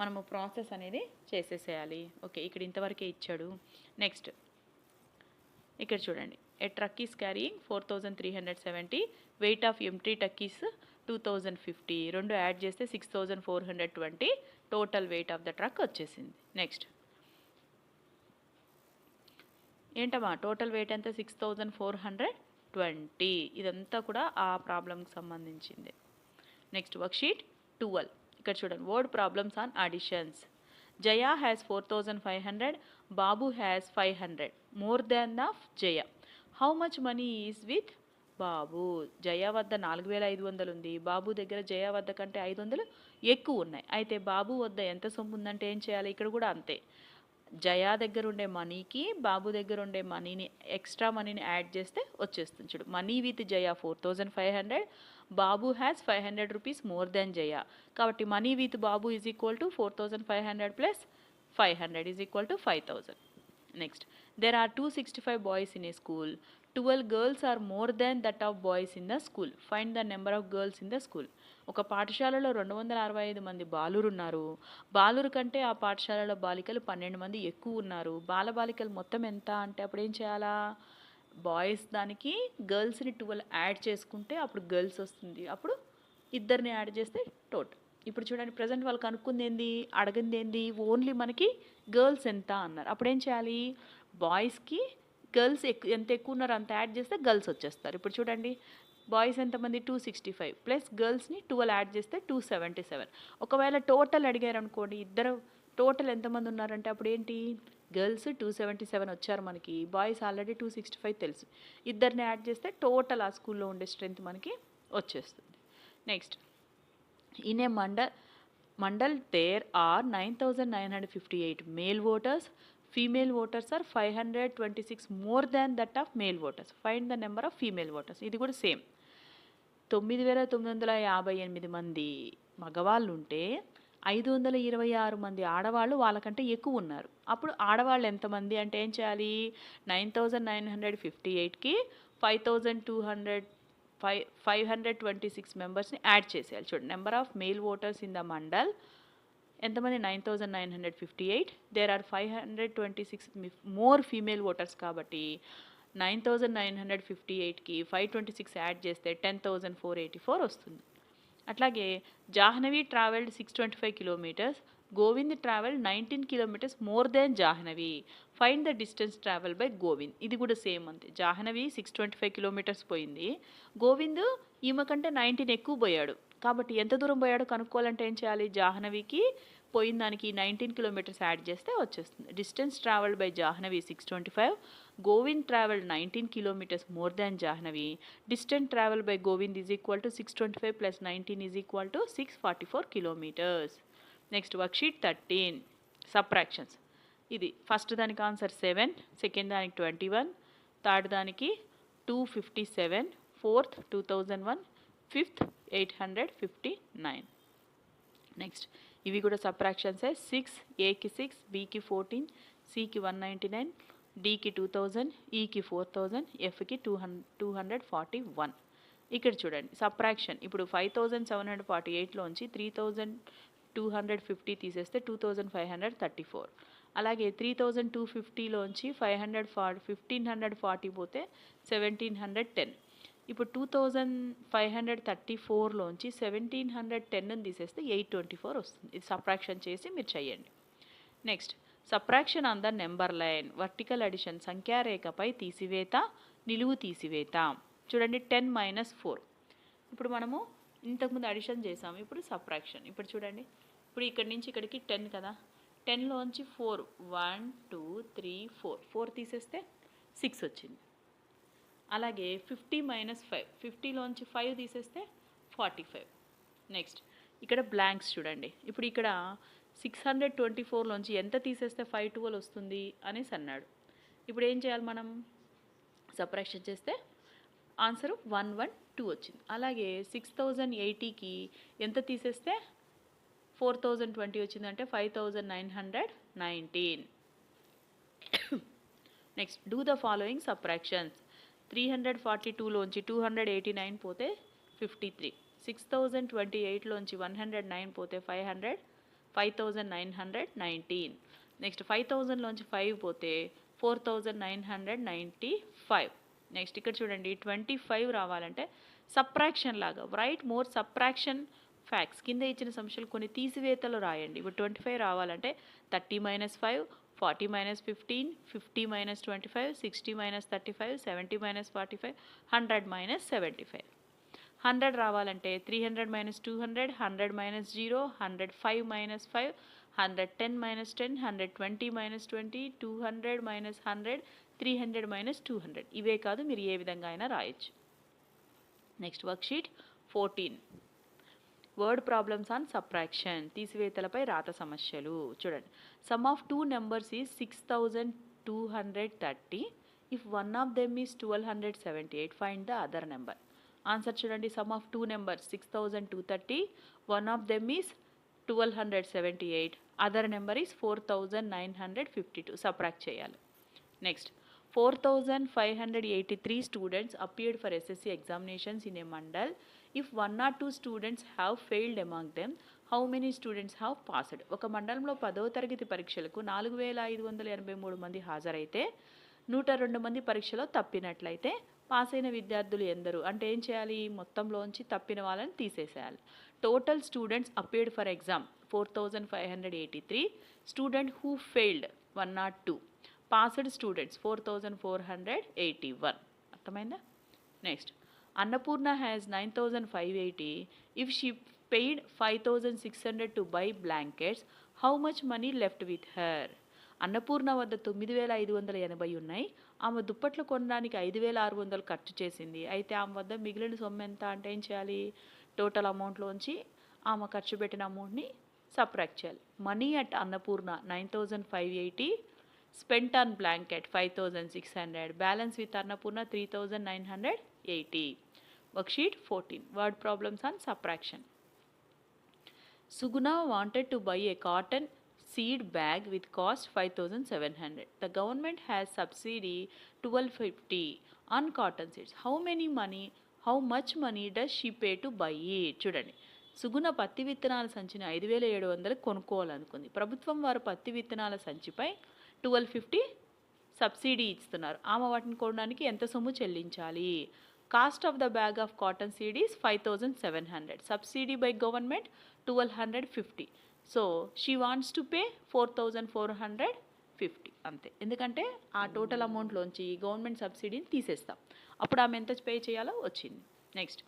మనము ప్రాసెస్ అనేది చేసేసేయాలి. ఓకే, ఇక్కడ ఇంతవరకే ఇచ్చాడు. నెక్స్ట్ ఇక్కడ చూడండి a truck is carrying 4,370, weight of empty truck is 2,050, రెండు యాడ్ చేస్తే 6,420 total weight of the truck వచ్చేసింది. నెక్స్ట్ ఏంటమ్మా టోటల్ వెయిట్ ఎంత 6,420. ఇదంతా కూడా ఆ ప్రాబ్లంకి సంబంధించింది. నెక్స్ట్ వర్క్షీట్ 12 ఇక్కడ చూడండి word problems on additions. Jaya has 4,500, Babu has 500, more than the Jaya. How much money is with బాబు? జయ వద్ద 4,500 ఉంది, బాబు దగ్గర జయ వద్ద కంటే 500 ఎక్కువ ఉన్నాయి. అయితే బాబు వద్ద ఎంత సొమ్ము ఉందంటే ఏం చేయాలి, ఇక్కడ కూడా అంతే. జయ దగ్గర ఉండే మనీకి బాబు దగ్గర ఉండే మనీని ఎక్స్ట్రా మనీని యాడ్ చేస్తే వచ్చేస్తుంది. చూడు money with Jaya 4,500, Babu has 500 rupees more than Jaya. కాబట్టి money with Babu is equal to 4,500 plus 500 is equal to 5,000. Next there are 265 boys in a school. 12 girls are more than that of boys in the school. Find the number of girls in the school. ఒక పాఠశాలలో 265 మంది బాలురున్నారు. బాలురు కంటే ఆ పాఠశాలలో బాలికలు 12 మంది ఎక్కువ ఉన్నారు. బాలబాలికలు మొత్తం ఎంత అంటే అప్పుడు ఏం చేయాలా? బాయ్స్ దానికి గర్ల్స్ని 12 యాడ్ చేసుకుంటే అప్పుడు గర్ల్స్ వస్తుంది. అప్పుడు ఇద్దరిని యాడ్ చేస్తే టోటల్. ఇప్పుడు చూడండి, ప్రజెంట్ వాళ్ళు కనుక్కుంది ఏంది, అడిగింది ఏంది, ఓన్లీ మనకి గర్ల్స్ ఎంత అన్నారు. అప్పుడు ఏం చేయాలి? బాయ్స్కి గర్ల్స్ ఎంత ఎక్కువ ఉన్నారో అంత యాడ్ చేస్తే గర్ల్స్ వచ్చేస్తారు. ఇప్పుడు చూడండి, బాయ్స్ ఎంతమంది 265 ప్లస్ గర్ల్స్ని 12 యాడ్ చేస్తే 277. ఒకవేళ టోటల్ అడిగారు అనుకోండి, ఇద్దరు టోటల్ ఎంతమంది ఉన్నారంటే అప్పుడు ఏంటి, గర్ల్స్ 277 వచ్చారు మనకి, బాయ్స్ ఆల్రెడీ 265 తెలుసు, ఇద్దరిని యాడ్ చేస్తే టోటల్ ఆ స్కూల్లో ఉండే స్ట్రెంత్ మనకి వచ్చేస్తుంది. Next, in A mandal there are 9,958 male voters. Female voters are 526 more than that of male voters. Find the number of female voters. ఇది కూడా సేమ్. 9,958 మంది మగవాళ్ళు ఉంటే 526 మంది ఆడవాళ్ళు వాళ్ళకంటే ఎక్కువ ఉన్నారు. అప్పుడు ఆడవాళ్ళు ఎంతమంది అంటే ఏం చేయాలి? 9,958కి 526 మెంబర్స్ని యాడ్ చేసేయాలి. చూడండి, number of male voters in the mandal ఎంతమంది? 9,958. There are 526 more female voters కాబట్టి 9,958కి 526 యాడ్ చేస్తే 10,484 వస్తుంది. అట్లాగే Jahnavi travelled 625 kilometres, Govind travelled 19 kilometres more then Jahnavi. Find the distance travel by Govind. ఇది కూడా సేమ్ అంతే. జాహ్నవి 625 కిలోమీటర్స్ పోయింది, గోవింద్ ఈమె కంటే 19 ఎక్కువ పోయాడు. కాబట్టి ఎంత దూరం పోయాడో కనుక్కోవాలంటే ఏం చేయాలి? జాహ్నవికి పోయిన దానికి 19 కిలోమీటర్స్ యాడ్ చేస్తే వచ్చేస్తుంది. Distance travelled by Jahnavi 625, Govind travelled 19 kilometres more than Jahnavi. Distance travel by Govind is equal to 625 plus 19 is equal to 644 kilometres. Next, worksheet 13 subtractions. ఇది ఫస్ట్ దానికి ఆన్సర్ 7, సెకండ్ దానికి 21, థర్డ్ దానికి 257, ఫోర్త్ 2001, ఫిఫ్త్ 859. నెక్స్ట్, ఇవి కూడా సబ్ట్రాక్షన్సే. 6, ఏకి 6, బికి 14, సికి 199, డికి 2000, ఈకి 4000, ఎఫ్కి 241. ఇక్కడ చూడండి సబ్ట్రాక్షన్. ఇప్పుడు 5,748లోంచి 3,250 తీసేస్తే 2,534. అలాగే 3,250లోంచి 1,540 పోతే 1,710. ఇప్పుడు 2,534లోంచి 1,710 తీసేస్తే 824 వస్తుంది. ఇది సబ్ట్రాక్షన్ చేసి మీరు చేయండి. Next, subtraction on the number line. Vertical addition, సంఖ్యారేఖపై తీసివేత, నిలువు తీసివేత. చూడండి, 10 - 4. ఇప్పుడు మనము ఇంతకుముందు అడిషన్ చేసాము, ఇప్పుడు సబ్ట్రాక్షన్. ఇప్పుడు చూడండి, ఇప్పుడు ఇక్కడి నుంచి ఇక్కడికి 10 కదా, 10లోంచి 4, 1 2 3 4, 4 తీసేస్తే 6 వచ్చింది. అలాగే 50 - 5, 50లోంచి 5 తీసేస్తే 45. నెక్స్ట్, ఇక్కడ బ్లాంక్స్ చూడండి. ఇప్పుడు ఇక్కడ 624లోంచి ఎంత తీసేస్తే 512 వస్తుంది అనేసి అన్నాడు. ఇప్పుడు ఏం చేయాలి మనం? సబ్ట్రాక్షన్ చేస్తే ఆన్సర్ 112 వచ్చింది. అలాగే 6080కి ఎంత తీసేస్తే 4020 వచ్చిందంటే 5919. Next, do the following subtractions. 342లోంచి 289 పోతే 53, 6028లోంచి 109 పోతే 5919. నెక్స్ట్, 5000లోంచి 5 పోతే 4995. నెక్స్ట్, ఇక్కడ చూడండి 25 రావాలంటే సబ్ట్రాక్షన్ లాగా రైట్ మోర్ సబ్ట్రాక్షన్ ఫ్యాక్ట్స్. కింద ఇచ్చిన సమస్యలు కొన్ని తీసివేతలు రాయండి. ఇప్పుడు 25 రావాలంటే 30 - 5, 40 - 15, 50 - 25, 60 - 35, 70 - 45, 100 - 75. 100 రావాలంటే 300 - 200, 100 - 0, 100 5 - 5, 100 10 - 10, 100 20 - 20, 200 - 100, 300 - 200. ఇవే కాదు, మీరు ఏ విధంగా అయినా రాయొచ్చు. Next, worksheet 14 word problems on subtraction. తీసివేతలపై రాత సమస్యలు. చూడండి, sum of 2 numbers is 6230. If one of them is 1278, find the other number. Answer చూడండి, sum of 2 numbers 6230, one of them is 1278, other number is 4952. Subtract చేయాలి. Next, 4583 students appeared for SSC examinations in a mandal. If 1 or 2 students have failed among them how many students have passed. ఒక మండలంలో 10వ తరగతి పరీక్షలకు 4583 మంది హాజరైతే 102 మంది పరీక్షలో తప్పినట్లయితే pass అయిన విద్యార్థులు ఎందరు అంటే ఏం చేయాలి, మొత్తంలోంచి తప్పిన వాళ్ళని తీసేసేయాలి. Total students appeared for exam 4583, student who failed 1 or 2, passed students 4481. అర్థమైందా? Next, Annapurna has 9580. If she paid 5600 to buy blankets how much money left with her. Annapurna వద్ద 9580 ఉన్నాయి. ఆమె దుప్పట్లు కొనడానికి 5600 ఖర్చు చేసింది. అయితే ఆమె వద్ద మిగిలిన సొమ్ము ఎంత అంటే ఏం చేయాలి, టోటల్ అమౌంట్లోంచి ఆమె ఖర్చు పెట్టిన అమౌంట్ని సబ్ట్రాక్ట్ చేయాలి. Money at Annapurna 9580, spent on blanket 5600, balance with Annapurna 3980. Worksheet 14, word problems on subtraction. Suguna wanted to buy a cotton seed bag with cost 5700. The government has subsidy 1250 on cotton seeds. How much money does she pay to buy it? చూడండి, సుగుణ పత్తి విత్తనాల సంచిని 5700 కొనుక్కోవాలనుకుంది. ప్రభుత్వం వారు పత్తి విత్తనాల సంచిపై 1250 subsidy ఇస్తున్నారు. ఆమె వాటిని కొనడానికి ఎంత సొమ్ము చెల్లించాలి? Cost of the bag of cotton seed is 5700. Subsidy by government 1250. So she wants to pay 4450 అంతే. ఎందుకంటే ఆ టోటల్ అమౌంట్లోంచి గవర్నమెంట్ సబ్సిడీని తీసేస్తాం. అప్పుడు ఆమె ఎంత పే చేయాలో వచ్చింది. Next,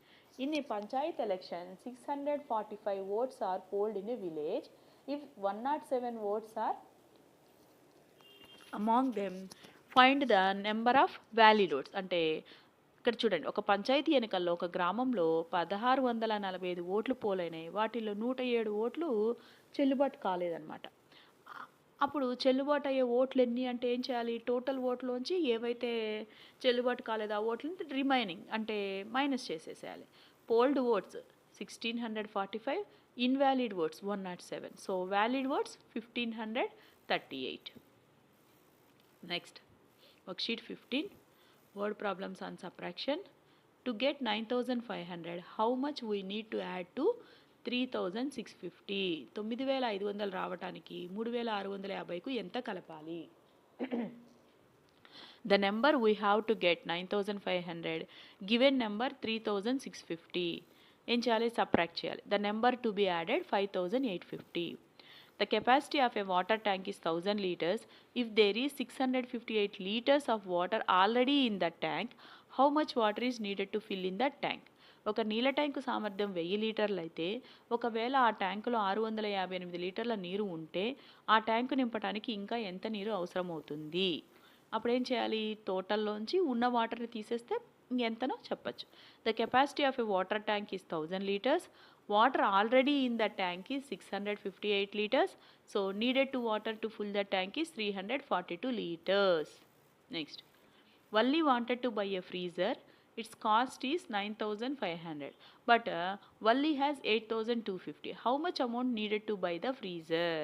in a panchayat election 645 votes are polled in a village. If 107 votes are among them find the number of valid votes. అంటే ఇక్కడ చూడండి, ఒక పంచాయతీ ఎన్నికల్లో ఒక గ్రామంలో 1645 ఓట్లు పోలైనాయి. వాటిలో 107 ఓట్లు చెల్లుబాటు కాలేదన్నమాట. అప్పుడు చెల్లుబాటు అయ్యే ఓట్లు ఎన్ని అంటే ఏం చేయాలి, టోటల్ ఓట్లోంచి ఏవైతే చెల్లుబాటు కాలేదో ఆ ఓట్లని రిమైనింగ్ అంటే మైనస్ చేసేసేయాలి. Polled votes 1645, invalid votes 107. So valid votes 1538. Next, worksheet 15, word problems on subtraction. To get 9500, how much we need to add to 3650? 9500 రావడానికి 3650కు ఎంత కలపాలి? The number we have to get 9500, given number 3650. ఏం చేయాలి, subtract చేయాలి. The number to be added 5850. The capacity of a water tank is 1000 liters. If there is 658 liters of water already in the tank, how much water is needed to fill in that tank? ఒక నీళ్ళ tank సామర్థ్యం 1000 లీటర్లు అయితే ఒకవేళ ఆ ట్యాంకులో 658 లీటర్ల నీరు ఉంటే ఆ ట్యాంకు నింపడానికి ఇంకా ఎంత నీరు అవసరం అవుతుంది? అప్పుడు ఏం చేయాలి, టోటల్లోంచి ఉన్న వాటర్ని తీసేస్తే ఇంకెంతనో చెప్పచ్చు. The capacity of a water tank is 1000 liters. Water already in the tank is 658 liters. So needed to water to fill the tank is 342 liters. Next, Valli wanted to buy a freezer. Its cost is 9500. But Valli has 8250. How much amount needed to buy the freezer?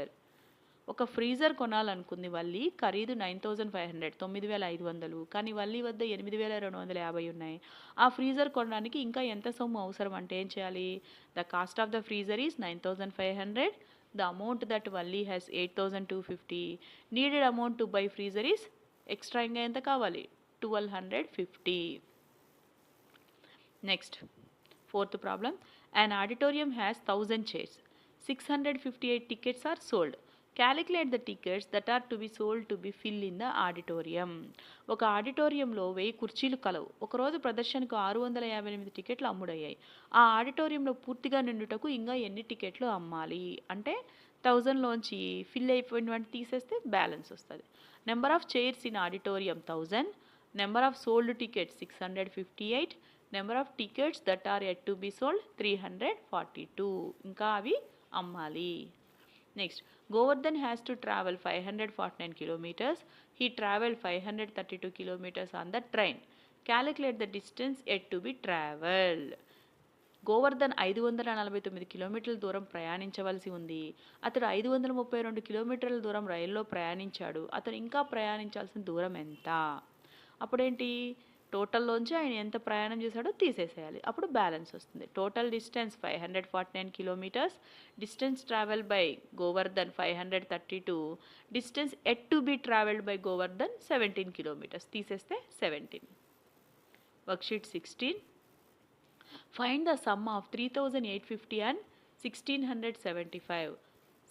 ఒక freezer కొనాలనుకుంది Valli, ఖరీదు 9500, 9500. కానీ వల్లి వద్ద 8250 ఉన్నాయి. ఆ freezer కొనడానికి ఇంకా ఎంత సొమ్ము అవసరం అంటే ఏం చేయాలి, the cost of the freezer is 9500, the amount that Valli has 8250, needed amount to buy freezer is extra ఇంకా ఎంత కావాలి, 1250. Next, fourth problem. An auditorium has 1000 chairs. 658 tickets are sold. Calculate the tickets that are to be sold to be filled in the auditorium. ఒక ఆడిటోరియంలో 1000 కుర్చీలు కలవు. ఒకరోజు ప్రదర్శనకు 658 టికెట్లు అమ్ముడయ్యాయి. ఆ ఆడిటోరియంలో పూర్తిగా నిండుటకు ఇంకా ఎన్ని టికెట్లు అమ్మాలి అంటే 1000లోంచి ఫిల్ అయిపోయినటువంటి తీసేస్తే బ్యాలెన్స్ వస్తుంది. Number of chairs in auditorium 1000, number of sold tickets 658, number of tickets that are yet to be sold 342. ఇంకా అవి అమ్మాలి. Next, Govardhan has to travel 549 kilometers. He traveled 532 kilometers on the train. Calculate the distance yet to be traveled. Govardhan 549 కిలోమీటర్ల దూరం ప్రయాణించవలసి ఉంది. అతడు 532 కిలోమీటర్ల దూరం రైల్లో ప్రయాణించాడు. అతను ఇంకా ప్రయాణించాల్సిన దూరం ఎంత? అప్పుడేంటి, టోటల్లోంచి ఆయన ఎంత ప్రయాణం చేశాడో తీసేసేయాలి, అప్పుడు బ్యాలెన్స్ వస్తుంది. Total distance 549 kilometres, distance travel by Govardhan 532, distance at to B travelled by Govardhan 17 kilometres, తీసేస్తే 17. Worksheet 16. Find the sum of 3850 and 1675.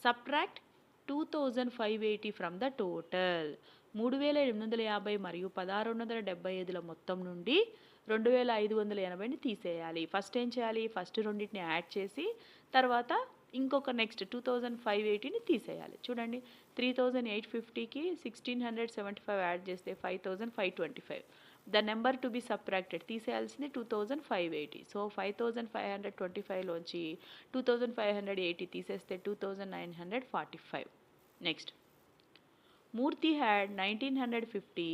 Subtract 2580 from the total. 3850 మరియు 1675ల మొత్తం నుండి 2580ని తీసేయాలి. ఫస్ట్ ఏం చేయాలి, ఫస్ట్ రెండింటిని యాడ్ చేసి తర్వాత ఇంకొక నెక్స్ట్ 2580ని తీసేయాలి. చూడండి, 3850కి 1675 యాడ్ చేస్తే 5525. The number to be subtracted, తీసేయాల్సింది 2580. సో 5525లోంచి 2580 తీసేస్తే 2945. Next, Murthy had 1950.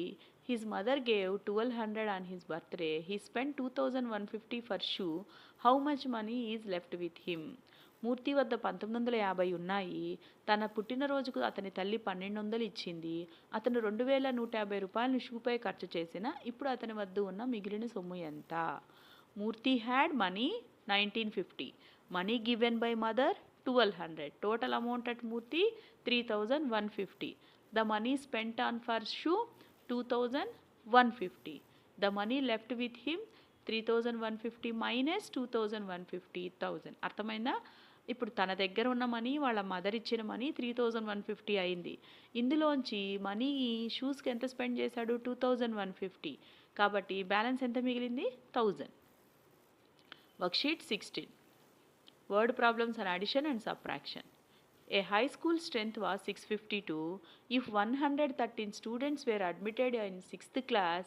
His mother gave 1200 on his birthday. He spent 2150 for shoe. How much money is left with him? మూర్తి వద్ద 1950 ఉన్నాయి. తన పుట్టినరోజుకు అతని తల్లి 1200 ఇచ్చింది. అతను 2150 రూపాయలను షూపై ఖర్చు చేసిన. ఇప్పుడు అతని వద్ద ఉన్న మిగిలిన సొమ్ము ఎంత? Murthy had money 1950. Money given by mother 1200. Total amount at Murthy 3150. The money spent on for shoe 2150. The money left with him 3150 minus 2150, 1000. అర్థమైందా? ఇప్పుడు తన దగ్గర ఉన్న మనీ, వాళ్ళ మదర్ ఇచ్చిన మనీ 3150 అయింది. ఇందులోంచి మనీ షూస్కి ఎంత స్పెండ్ చేశాడు? 2150. కాబట్టి బ్యాలెన్స్ ఎంత మిగిలింది? 1000. Worksheet 16. Word problems and addition and subtraction. A high school strength was 652. If 113 students were admitted in 6th class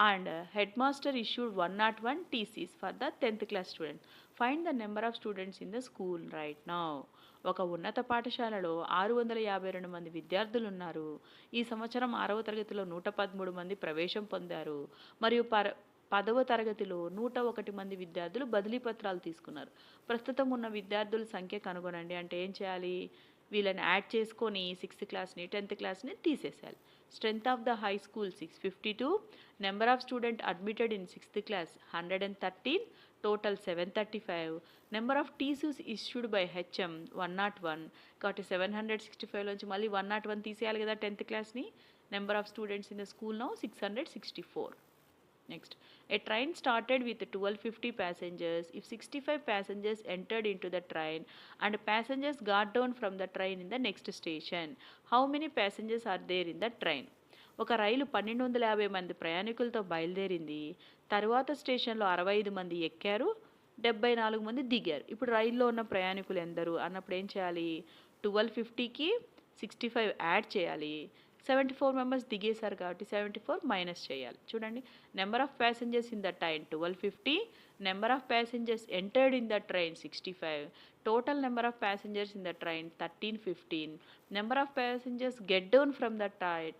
and headmaster issued 101 TCs for the 10th class student, find the number of students in the school right now. ఒక ఉన్నత పాఠశాలలో 652 మంది విద్యార్థులు ఉన్నారు. ఈ సంవత్సరం 6వ తరగతిలో 113 మంది ప్రవేశం పొందారు మరియు 10వ తరగతిలో 101 మంది విద్యార్థులు బదిలీ పత్రాలు తీసుకున్నారు. ప్రస్తుతం ఉన్న విద్యార్థుల సంఖ్య కనుగొనండి అంటే ఏం చేయాలి? వీళ్ళని యాడ్ చేసుకొని 6th క్లాస్ని 10th క్లాస్ని తీసేసేయాలి. Strength of the high school 652, number of student admitted in 6th class 113, total 735, number of TCs issued by HM 101. కాబట్టి 765లోంచి మళ్ళీ 101 తీసేయాలి కదా 10th క్లాస్ని. Number of students in the school now 664. Next, a train started with 1250 passengers. If 65 passengers entered into the train and passengers got down from the train in the next station, how many passengers are there in the train? ఒక రైలు 1250 మంది ప్రయాణికులతో బయలుదేరింది. తర్వాత స్టేషన్లో 65 మంది ఎక్కారు, 74 మంది దిగారు. ఇప్పుడు రైల్లో ఉన్న ప్రయాణికులు ఎందరు అన్నప్పుడు ఏం చేయాలి? 1250కి 65 యాడ్ చేయాలి. 74 మెంబర్స్ దిగేశారు కాబట్టి 74 మైనస్ చేయాలి. చూడండి, number of passengers in the train 1250, number of passengers entered in the train 65, total number of passengers in the train 1315, number of passengers get down from the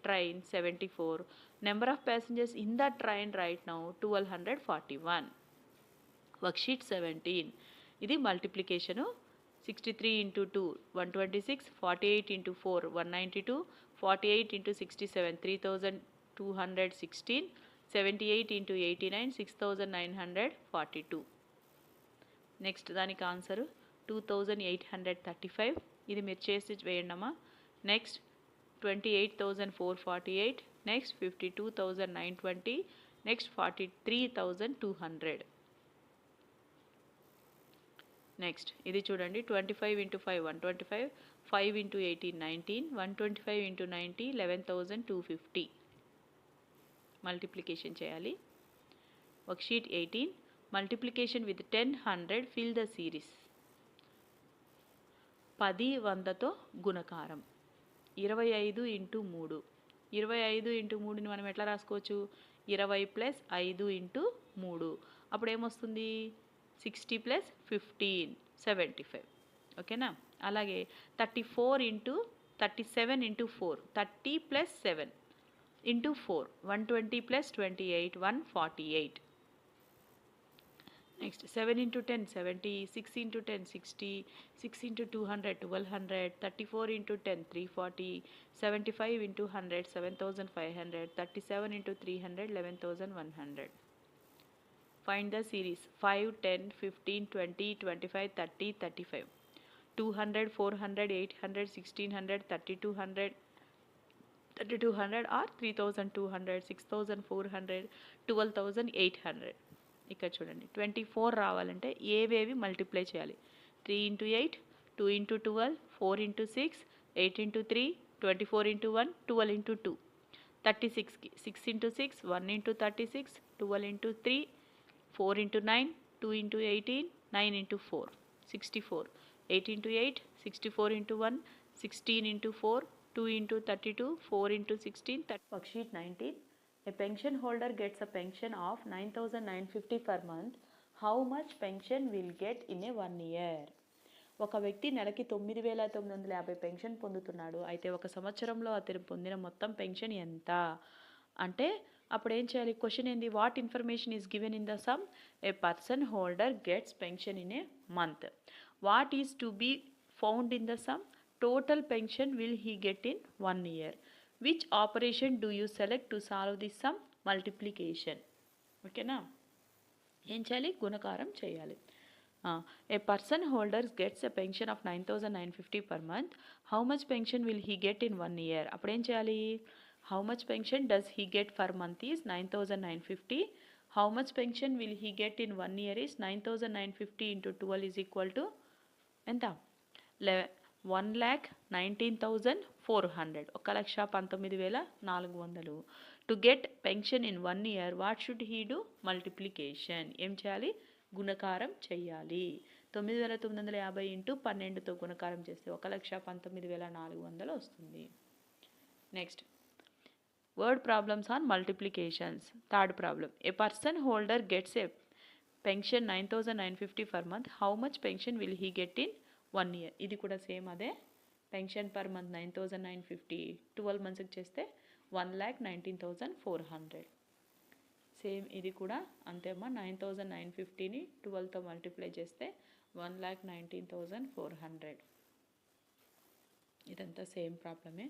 train 74, number of passengers in the train right now 1241. Worksheet 17. ఇది multiplication. 63 into 2 126, 48 into 4 192, 48 into 67 3216, 78 into 89 6942. Next దానికి answer 2835. ఇది మీరు చేసి వేయండమ్మా. Next 28,448, next 52,920, next 43,200. Next ఇది చూడండి, 25 into 5 125, 5 into 18 19, 125 into 90 11,250. Multiplication చేయాలి. Worksheet 18. Multiplication with 10 100. Fill the series. 10 100తో గుణకారం. 25 into 3. 25 into 3ని మనం ఎట్లా రాసుకోవచ్చు? 20 + 5 into 3. అప్పుడు ఏమొస్తుంది? 60 + 15 75. ఓకేనా? అలాగే 37 into 4, 30 + 7 into 4, 120 + 28 148. Next 7 into 10 70, 6 into 10 60, 6 into 200 1200, 34 into 10 340, 75 into 100 7500, 37 into 300 11100. Find the series 5 10 15 20 25 30 35, 200 400 800 1600 3200 3200 or 3200 6400 12800. ఇక్కడ చూడండి 24 రావాలంటే ఏవేవి మల్టిప్లై చేయాలి 3 into 8 2 into 12 4 into 6 8 into 3 24 into 1 12 into 2 36కి 6 into 6 1 into 36 12 into 3 4 into 9 2 into 18 9 into 4 64, 8 into 8 64 into 1 16 into 4 2 into 32 4 into 16 worksheet 19. A pension holder gets a pension of 9950 per month. How much pension will get in a 1 year? ఒక వ్యక్తి నెలకి 9950 pension పొందుతున్నాడు. అయితే ఒక సంవత్సరంలో అతను పొందిన మొత్తం పెన్షన్ ఎంత అంటే అప్పుడు ఏం చేయాలి? క్వశ్చన్ ఏంది? What information is given in the sum? A person holder gets pension in a month. What is to be found in the sum? Total pension will he get in 1 year. Which operation do you select to solve this sum? Multiplication. ఓకేనా? ఏం చేయాలి? గుణకారం చేయాలి. A person holder gets a pension of 9950 per month. How much pension will he get in 1 year? అప్పుడు ఏం చేయాలి? How much pension does he get per month is 9950. How much pension will he get in 1 year is 9950 into 12 is equal to ఎంత? 1,19,400. 1,19,400. To get pension in 1 year, what should he do? Multiplication. ఏం చేయాలి? గుణకారం చేయాలి. 9950 into 12తో గుణకారం చేస్తే 1,19,400 వస్తుంది. Next word problems on multiplications. Third problem. A person holder gets A pension 9950 per month. How much pension will he get in 1 year? ఇది కూడా same అదే. పెన్షన్ పర్ మంత్ 9950 12 మంత్స్కి చేస్తే 1,19,400. సేమ్ ఇది కూడా అంతేమ్మా. 9950ని 12తో మల్టిప్లై చేస్తే 1,19,400. ఇదంతా సేమ్ ప్రాబ్లమే.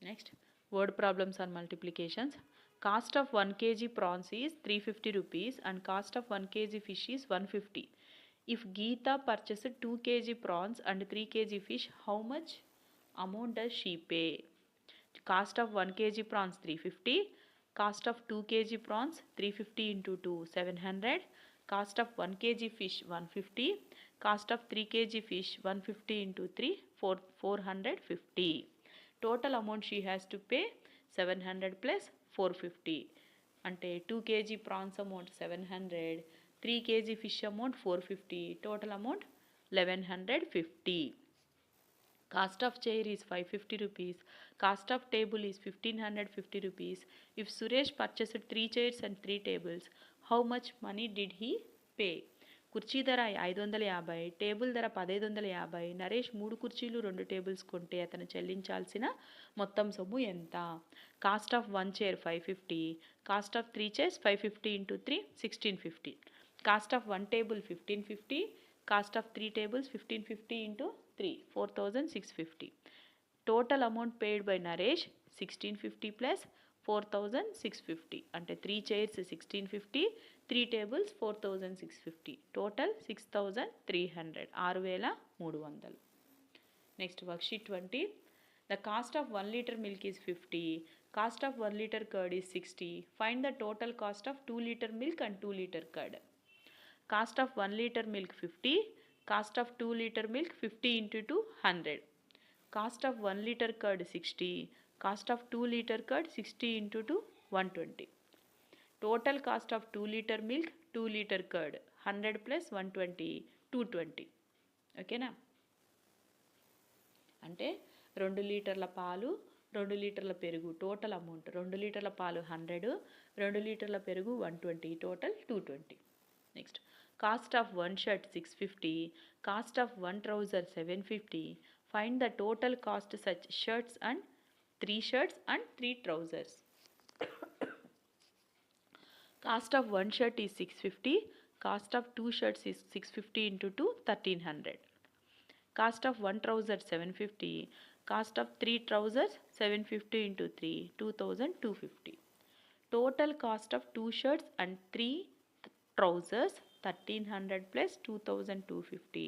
Next word problems on multiplications. Cost of 1 kg prawns is 350 rupees and cost of 1 kg fish is 150. If Geeta purchased 2 kg prawns and 3 kg fish, how much amount does she pay? Cost of 1 kg prawns 350, cost of 2 kg prawns 350 into 2 700, cost of 1 kg fish 150, cost of 3 kg fish 150 into 3 450. Total amount she has to pay 700 plus 450. అంటే 2 kg prawns amount 700, 3 kg fish amount 450, total amount 1150. Cost of chair is 550 rupees. Cost of table is 1550 rupees. If Suresh purchased 3 chairs and 3 tables, how much money did he pay? కుర్చీ ధర 550, table ధర 1550. నరేష్ 3 కుర్చీలు 2 tables కొంటే అతను చెల్లించాల్సిన మొత్తం సొమ్ము ఎంత? Cost of 1 chair 550, cost of 3 chairs 550 into 3 1650, cost of 1 table 1550, cost of 3 tables 1550 into 3 4650. Total amount paid by Naresh 1650 plus 4650. అంటే 3 chairs 1650, 3 tables 4650. Total 6300. 6300. Next worksheet 20. The cost of 1 liter milk is 50. Cost of 1 liter curd is 60. Find the total cost of 2 liter milk and 2 liter curd. Cost of 1 liter milk 50. Cost of 2 liter milk 50 into 2 100. Cost of 1 liter curd 60. Cost of 2 liter curd 60 into 2 120. Total cost of 2 liter milk 2 liter curd 100 plus 120 220. ఓకేనా? అంటే 2 లీటర్ల పాలు 2 లీటర్ల పెరుగు total amount 2 లీటర్ల పాలు 100, 2 లీటర్ల పెరుగు 120, total 220. Next cost of 1 shirt 650, cost of 1 trouser 750. Find the total cost such shirts and 3 shirts and 3 trousers. Cost of one shirt is 650. Cost of two shirts is 650 into 2, 1300. Cost of one trouser 750. Cost of three trousers 750 into 3, 2250. Total cost of two shirts and three trousers 1300 plus 2250,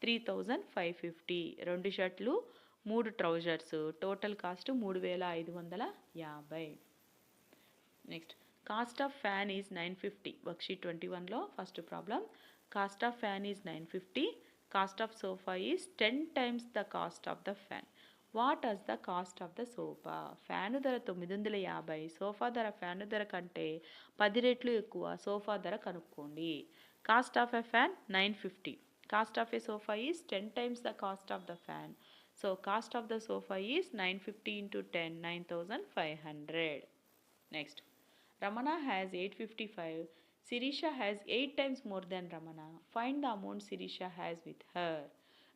3550. రెండు షర్ట్లు మూడు trousers total cost 3550. Next cost of fan is 950. Worksheet 21లో first problem. Cost of fan is 950. Cost of sofa is 10 times the cost of the fan. What is the cost of the sofa? Fan ధర 950, sofa ధర fan ధర కంటే 10 రెట్లు ఎక్కువ. Sofa ధర కనుక్కోండి. Cost of a fan 950. Cost of a sofa is 10 times the cost of the fan. So cost of the sofa is 950 into 10, 9500. Next Ramana has 855. Sirisha has 8 times more than Ramana. Find the amount Sirisha has with her.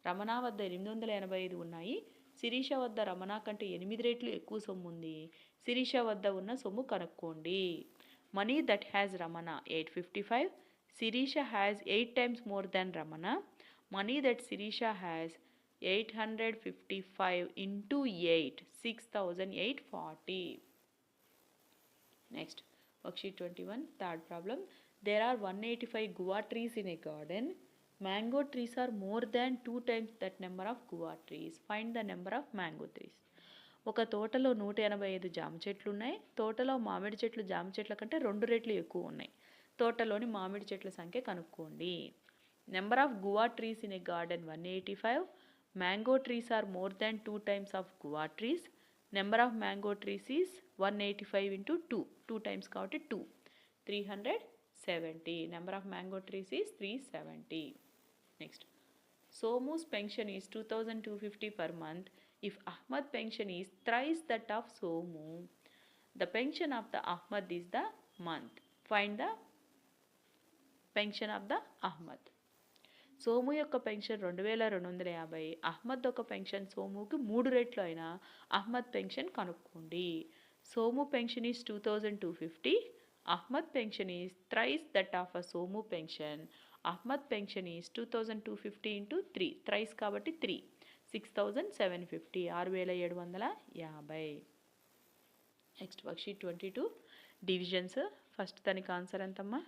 Ramana వద్ద 885 ఉన్నాయి. శిరీష వద్ద రమణ కంటే 8 రెట్లు ఎక్కువ సొమ్ము ఉంది. శిరీష వద్ద ఉన్న సొమ్ము కనుక్కోండి. Money that has Ramana 855. Sirisha has 8 times more than Ramana. Money that Sirisha has 855 into 8, 6840. Next, worksheet 21, third problem. There are 185 guava trees in a garden. Mango trees are more than 2 times that number of guava trees. Find the number of mango trees. ఒక తోటలో 185 జామ చెట్లు ఉన్నాయి. తోటలో మామిడి చెట్లు జామ చెట్ల కంటే 2 రెట్లు ఎక్కువ ఉన్నాయి. తోటలోని మామిడి చెట్ల సంఖ్య కనుక్కోండి. Number of guava trees in a garden 185. Mango trees are more than 2 times of guava trees. Number of mango trees is 185 into 2. 2 times కాబట్టి 2. 370. Number of mango trees is 370. Next. Somu's pension is 2250 per month. If Ahmad pension is thrice that of Somu, the pension of the Ahmad is the month. Find the pension of the Ahmad. Somu యొక్క pension 2250. Ahmed యొక్క pension సోముకి 3 రెట్లు అయినా Ahmed pension కనుక్కోండి. Somu pension is 2250. Ahmed pension is thrice that of a Somu pension. Ahmed pension is 2250 into 3. Thrice కాబట్టి 3. 6750. 6750. Next worksheet 22 divisions. First దానికి answer ఎంతమ్మా?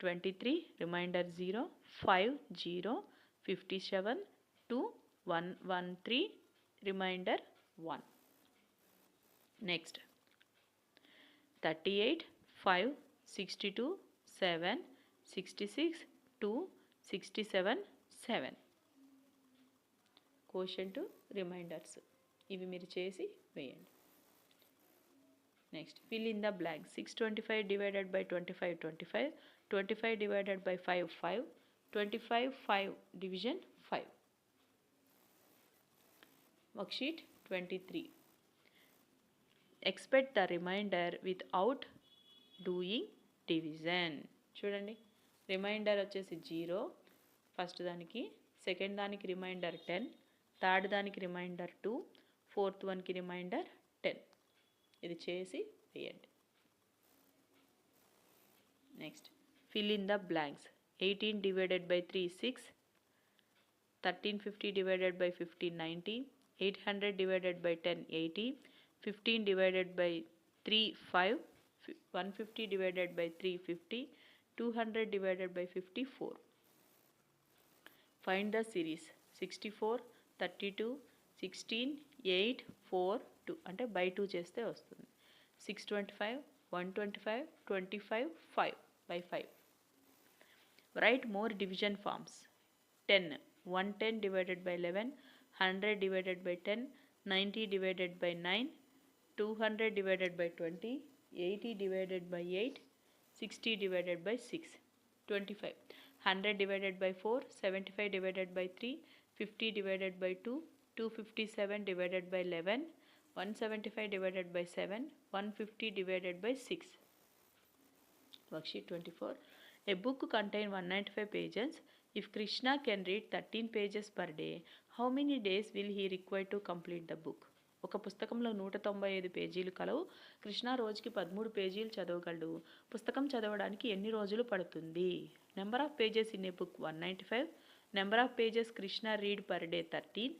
23, remainder 0, 5, 0, 57, 2, 113, remainder 1. Next 38, 5, 62, 7, 66, 2, 67, 7. Quotient remainders ఇవి మీరు చేసి వేయండి. Next fill in the blank. 625 divided by 25, 25. 25 divided by 5, 5. 25, 5 division 5. Worksheet 23. Expect the remainder without doing division. చూడండి, reminder వచ్చేసి 0 first దానికి, సెకండ్ దానికి రిమైండర్ 10, థర్డ్ దానికి రిమైండర్ 2, ఫోర్త్ వన్కి రిమైండర్ 10. ఇది చేసి వేయండి. Next fill in the blanks. 18 divided by 3 is 6. 1350 divided by 15 90. 800 divided by 10 80. 15 divided by 3 5. 150 divided by 3 50. 200 divided by 54. Find the series. 64 32 16 8 4 2 అంటే by 2 చేస్తే వస్తుంది. 625 125 25 5 by 5. Write more division forms. 10, 110 divided by 11, 100 divided by 10, 90 divided by 9, 200 divided by 20, 80 divided by 8, 60 divided by 6, 25. 100 divided by 4, 75 divided by 3, 50 divided by 2, 257 divided by 11, 175 divided by 7, 150 divided by 6. Worksheet 24. A book contains 195 pages. If Krishna can read 13 pages per day, how many days will he require to complete the book? ఒక పుస్తకంలో 195 పేజీలు కలవు. కృష్ణ రోజుకి 13 పేజీలు చదవగలడు. పుస్తకం చదవడానికి ఎన్ని రోజులు పడుతుంది? Number of pages in a book 195. Number of pages Krishna read per day 13.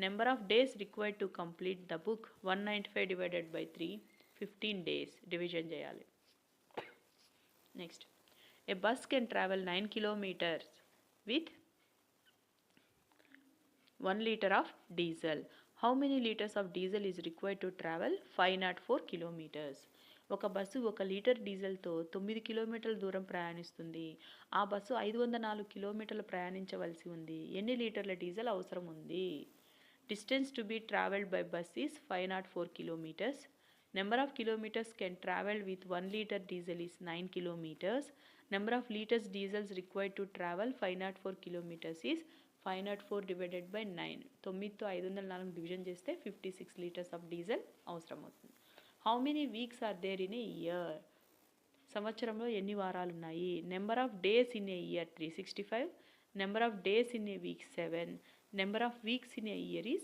Number of days required to complete the book 195 divided by 3, 15 days. Division చేయాలి. Next, a bus can travel 9 kilometers with 1 liter of diesel. How many liters of diesel is required to travel 504 kilometers? ఒక bus 1 litre డీజిల్తో 9 కిలోమీటర్ల దూరం ప్రయాణిస్తుంది. ఆ bus 504 కిలోమీటర్లు ప్రయాణించవలసి ఉంది. ఎన్ని లీటర్ల డీజిల్ అవసరం ఉంది? Distance to be travelled by bus is 504 kilometers. Number of kilometers can travel with 1 liter diesel is 9 kilometers. Number of liters diesel required to travel 504 kilometers is 504 divided by 9. 9తో 504 division చేస్తే 56 liters of diesel అవసరం అవుతుంది. How many weeks are there in a year? సంవత్సరంలో ఎన్ని వారాలు ఉన్నాయి? Number of days in a year 365. Number of days in a week 7. Number of weeks in a year is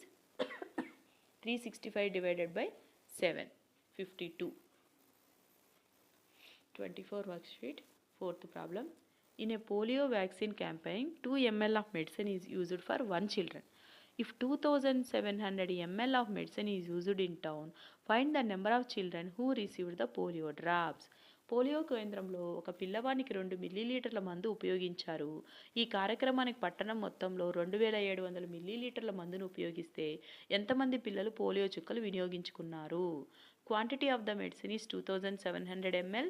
365 divided by 7. 52. 24 worksheet. Fourth problem. In a polio vaccine campaign, 2 ml of medicine is used for 1 children. If 2700 ml of medicine is used in town, find the number of children who received the polio drops. Polio కేంద్రంలో ఒక పిల్లవానికి 2 మిల్లీలీటర్ల మందు ఉపయోగించారు. ఈ కార్యక్రమానికి పట్టణం మొత్తంలో 2700 మిల్లీలీటర్ల మందును ఉపయోగిస్తే ఎంతమంది పిల్లలు పోలియో చుక్కలు వినియోగించుకున్నారు? Quantity of the medicine is 2700 ml.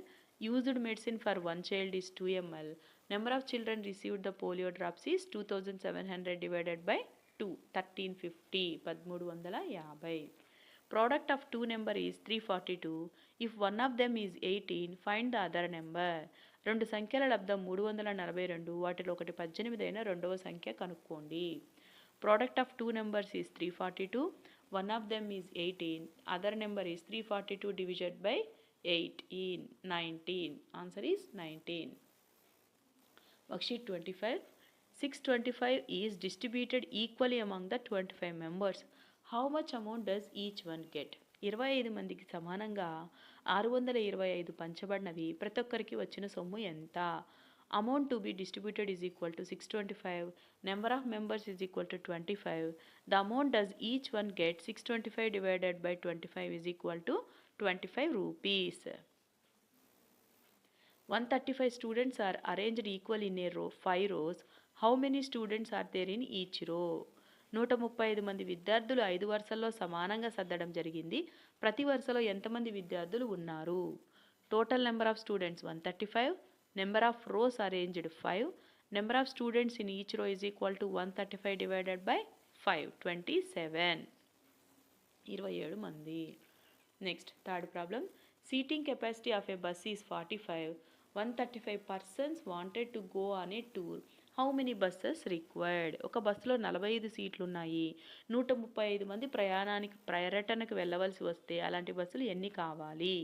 Used medicine for 1 child is 2 ml. Number of children received the polio drops is 2700 divided by 2, 1350. 1350. Product of 2 number is 342. If one of them is 18, find the other number. 2 సంఖ్యల లబ్దం 342. వాటిలో ఒకటి 18 అయిన రెండవ సంఖ్య కనుక్కోండి. Product of 2 numbers is 342. One of them is 18. Other number is 342 divided by 18. 19. Answer is 19. Worksheet 25. 625 is distributed equally among the 25 members. How much amount does each one get? 25 మందికి సమానంగా 625 పంచబడినవి. ప్రతి ఒక్కరికి వచ్చిన సొమ్ము ఎంత? Amount to be distributed is equal to 625. Number of members is equal to 25. The amount does each one get 625 divided by 25 is equal to 25 rupees. 135 students are arranged equal in a row, 5 rows. How many students are there in each row? 135 మంది విద్యార్థులు 5 వరుసల్లో సమానంగా సర్దడం జరిగింది. ప్రతి వరుసలో ఎంతమంది విద్యార్థులు ఉన్నారు? Total number of students 135. Number of rows arranged 5. Number of students in each row is equal to 135 divided by 5, 27. 27 మంది. Next, third problem. Seating capacity of a bus is 45. 135 persons wanted to go on a tour. How many buses required? ఒక బస్సులో 45 సీట్లు ఉన్నాయి. 135 మంది పర్యటనకు వెళ్ళవలసి వస్తే అలాంటి బస్సులు ఎన్ని కావాలి?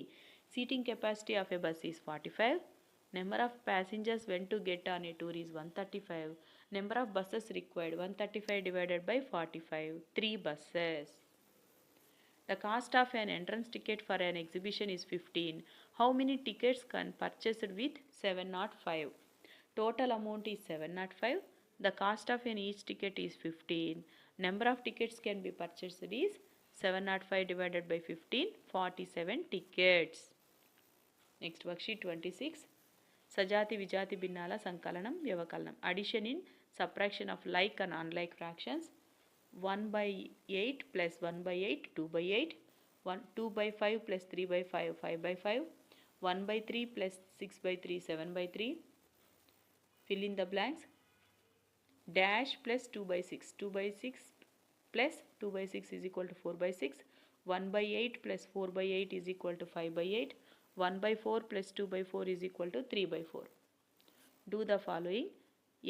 Seating capacity of a bus is 45. Number of passengers went to get on a tour is 135. Number of buses required 135 divided by 45, 3 buses. The cost of an entrance ticket for an exhibition is 15. How many tickets can purchased with 705? Total amount is 705. The cost of an each ticket is 15. Number of tickets can be purchased is 705 divided by 15, 47 tickets. Next worksheet 26. సజాతి విజాతి భిన్నాల సంకలనం వ్యవకలనం. Addition in subtraction of like and unlike fractions. 1/8 plus 1/8 2/8. 2/5 plus 3/5 5/5. 1/3 plus 6/3 7/3. Fill in the blanks. Dash plus 2/6. 2/6 plus 2/6 is equal to 4/6. 1/8 plus 4/8 is equal to 5/8. 1/4 plus 2/4 is equal to 3/4. Do the following.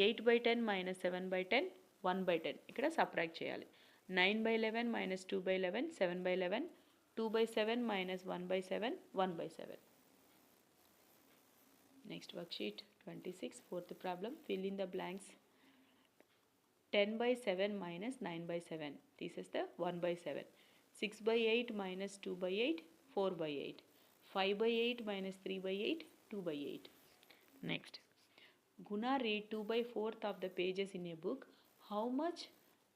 8/10 minus 7/10, 1/10. ఇక్కడ subtract చేయాలి. 9/11 minus 2/11, 7/11. 2/7 minus 1/7, 1/7. Next worksheet 26, fourth problem. Fill in the blanks. 10/7 minus 9/7. This is the 1/7. 6 by 8 minus 2 by 8, 4 by 8. 5 by 8 minus 3 by 8, 2 by 8. Next, Guna read 2 by 4th of the pages in a book. How much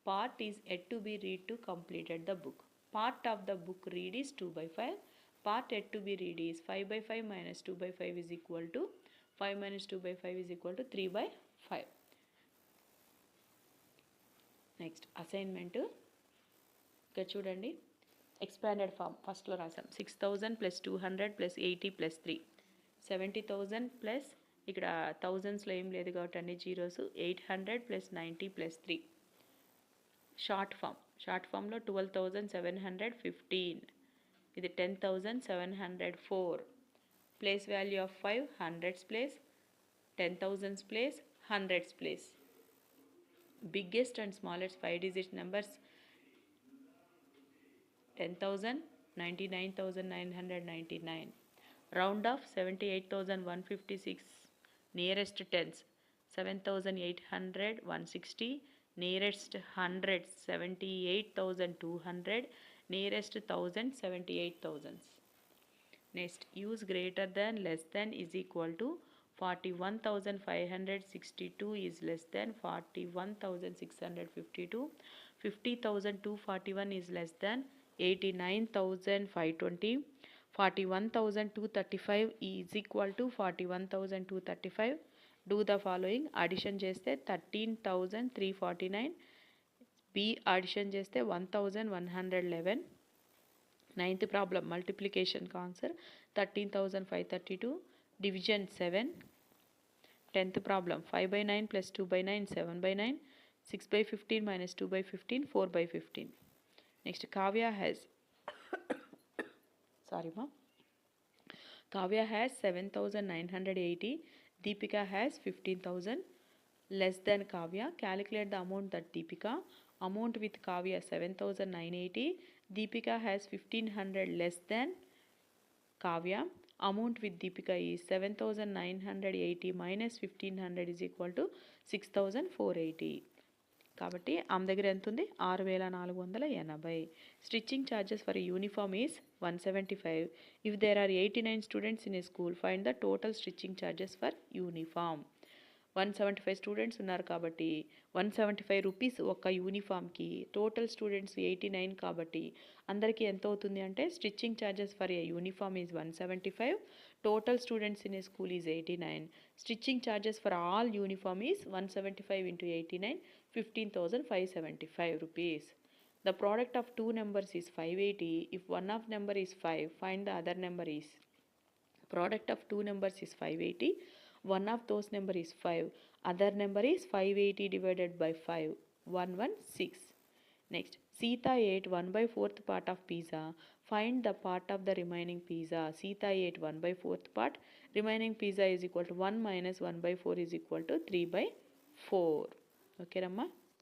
part is yet to be read to completed the book? Part of the book read is 2 by 5. Part yet to be read is 5 by 5 minus 2 by 5 is equal to 5 minus 2 by 5 is equal to 3 by 5. Next assignment ఇక్కడ చూడండి, expanded form ఫస్ట్లో రాసాం 6000 plus 200 plus 80 plus 3 70,000 plus ఇక్కడ థౌజండ్స్లో ఏం లేదు కాబట్టి అన్ని zeros 800 plus 90 plus 3. Short ఫామ్లో 12,715, ఇది 10,704. Place value of 5 hundreds place, 10,000s place, hundreds place. Biggest and smallest 5-digit numbers 10,000, 99,999. Round off 78,156. Nearest tens 7,800, 160. Nearest hundreds 78,200. Nearest thousand 78,000. Next, use greater than less than is equal to 41,562 is less than 41,652. 50,241 is less than 89,520. 41,235 is equal to 41,235. Do the following. Addition చేస్తే 13,349. B addition చేస్తే 1,111. Ninth problem, multiplication answer 13,532. Division 7. 10th problem, 5 by 9 plus 2 by 9, 7 by 9. 6 by 15 minus 2 by 15, 4 by 15. Next, Kavya has Kavya has 7,980. Deepika has 15,000. Less than Kavya. Calculate the amount that Deepika. Amount with Kavya 7,980. Deepika has 1,500 less than Kavya. Amount with Deepika is 7,980 minus 1,500 is equal to 6,480. కాబట్టి ఆమె దగ్గర ఎంత ఉంది 6,480. Stitching charges for uniform is 175. If there are 89 students in a school find the total stitching charges for uniform. 175 students ఉన్నారు కాబట్టి 175 rupees ఒక యూనిఫామ్కి. Total students 89 కాబట్టి అందరికీ ఎంత అవుతుంది అంటే stitching charges for a uniform is 175. Total students in a school is 89. Stitching charges for all uniform is 175 into 89, 15,575 rupees. The product of two numbers is 580. If one of number is 5, find the other number is. Product of two numbers is 580. One of those number is 5. Other number is 580 divided by 5. 116. Next, Sita ate 1/4 part of pizza. Find the part of the remaining pizza. Sita ate 1/4 part. Remaining pizza is equal to 1 minus 1/4 is equal to 3/4. Okay, Ramma?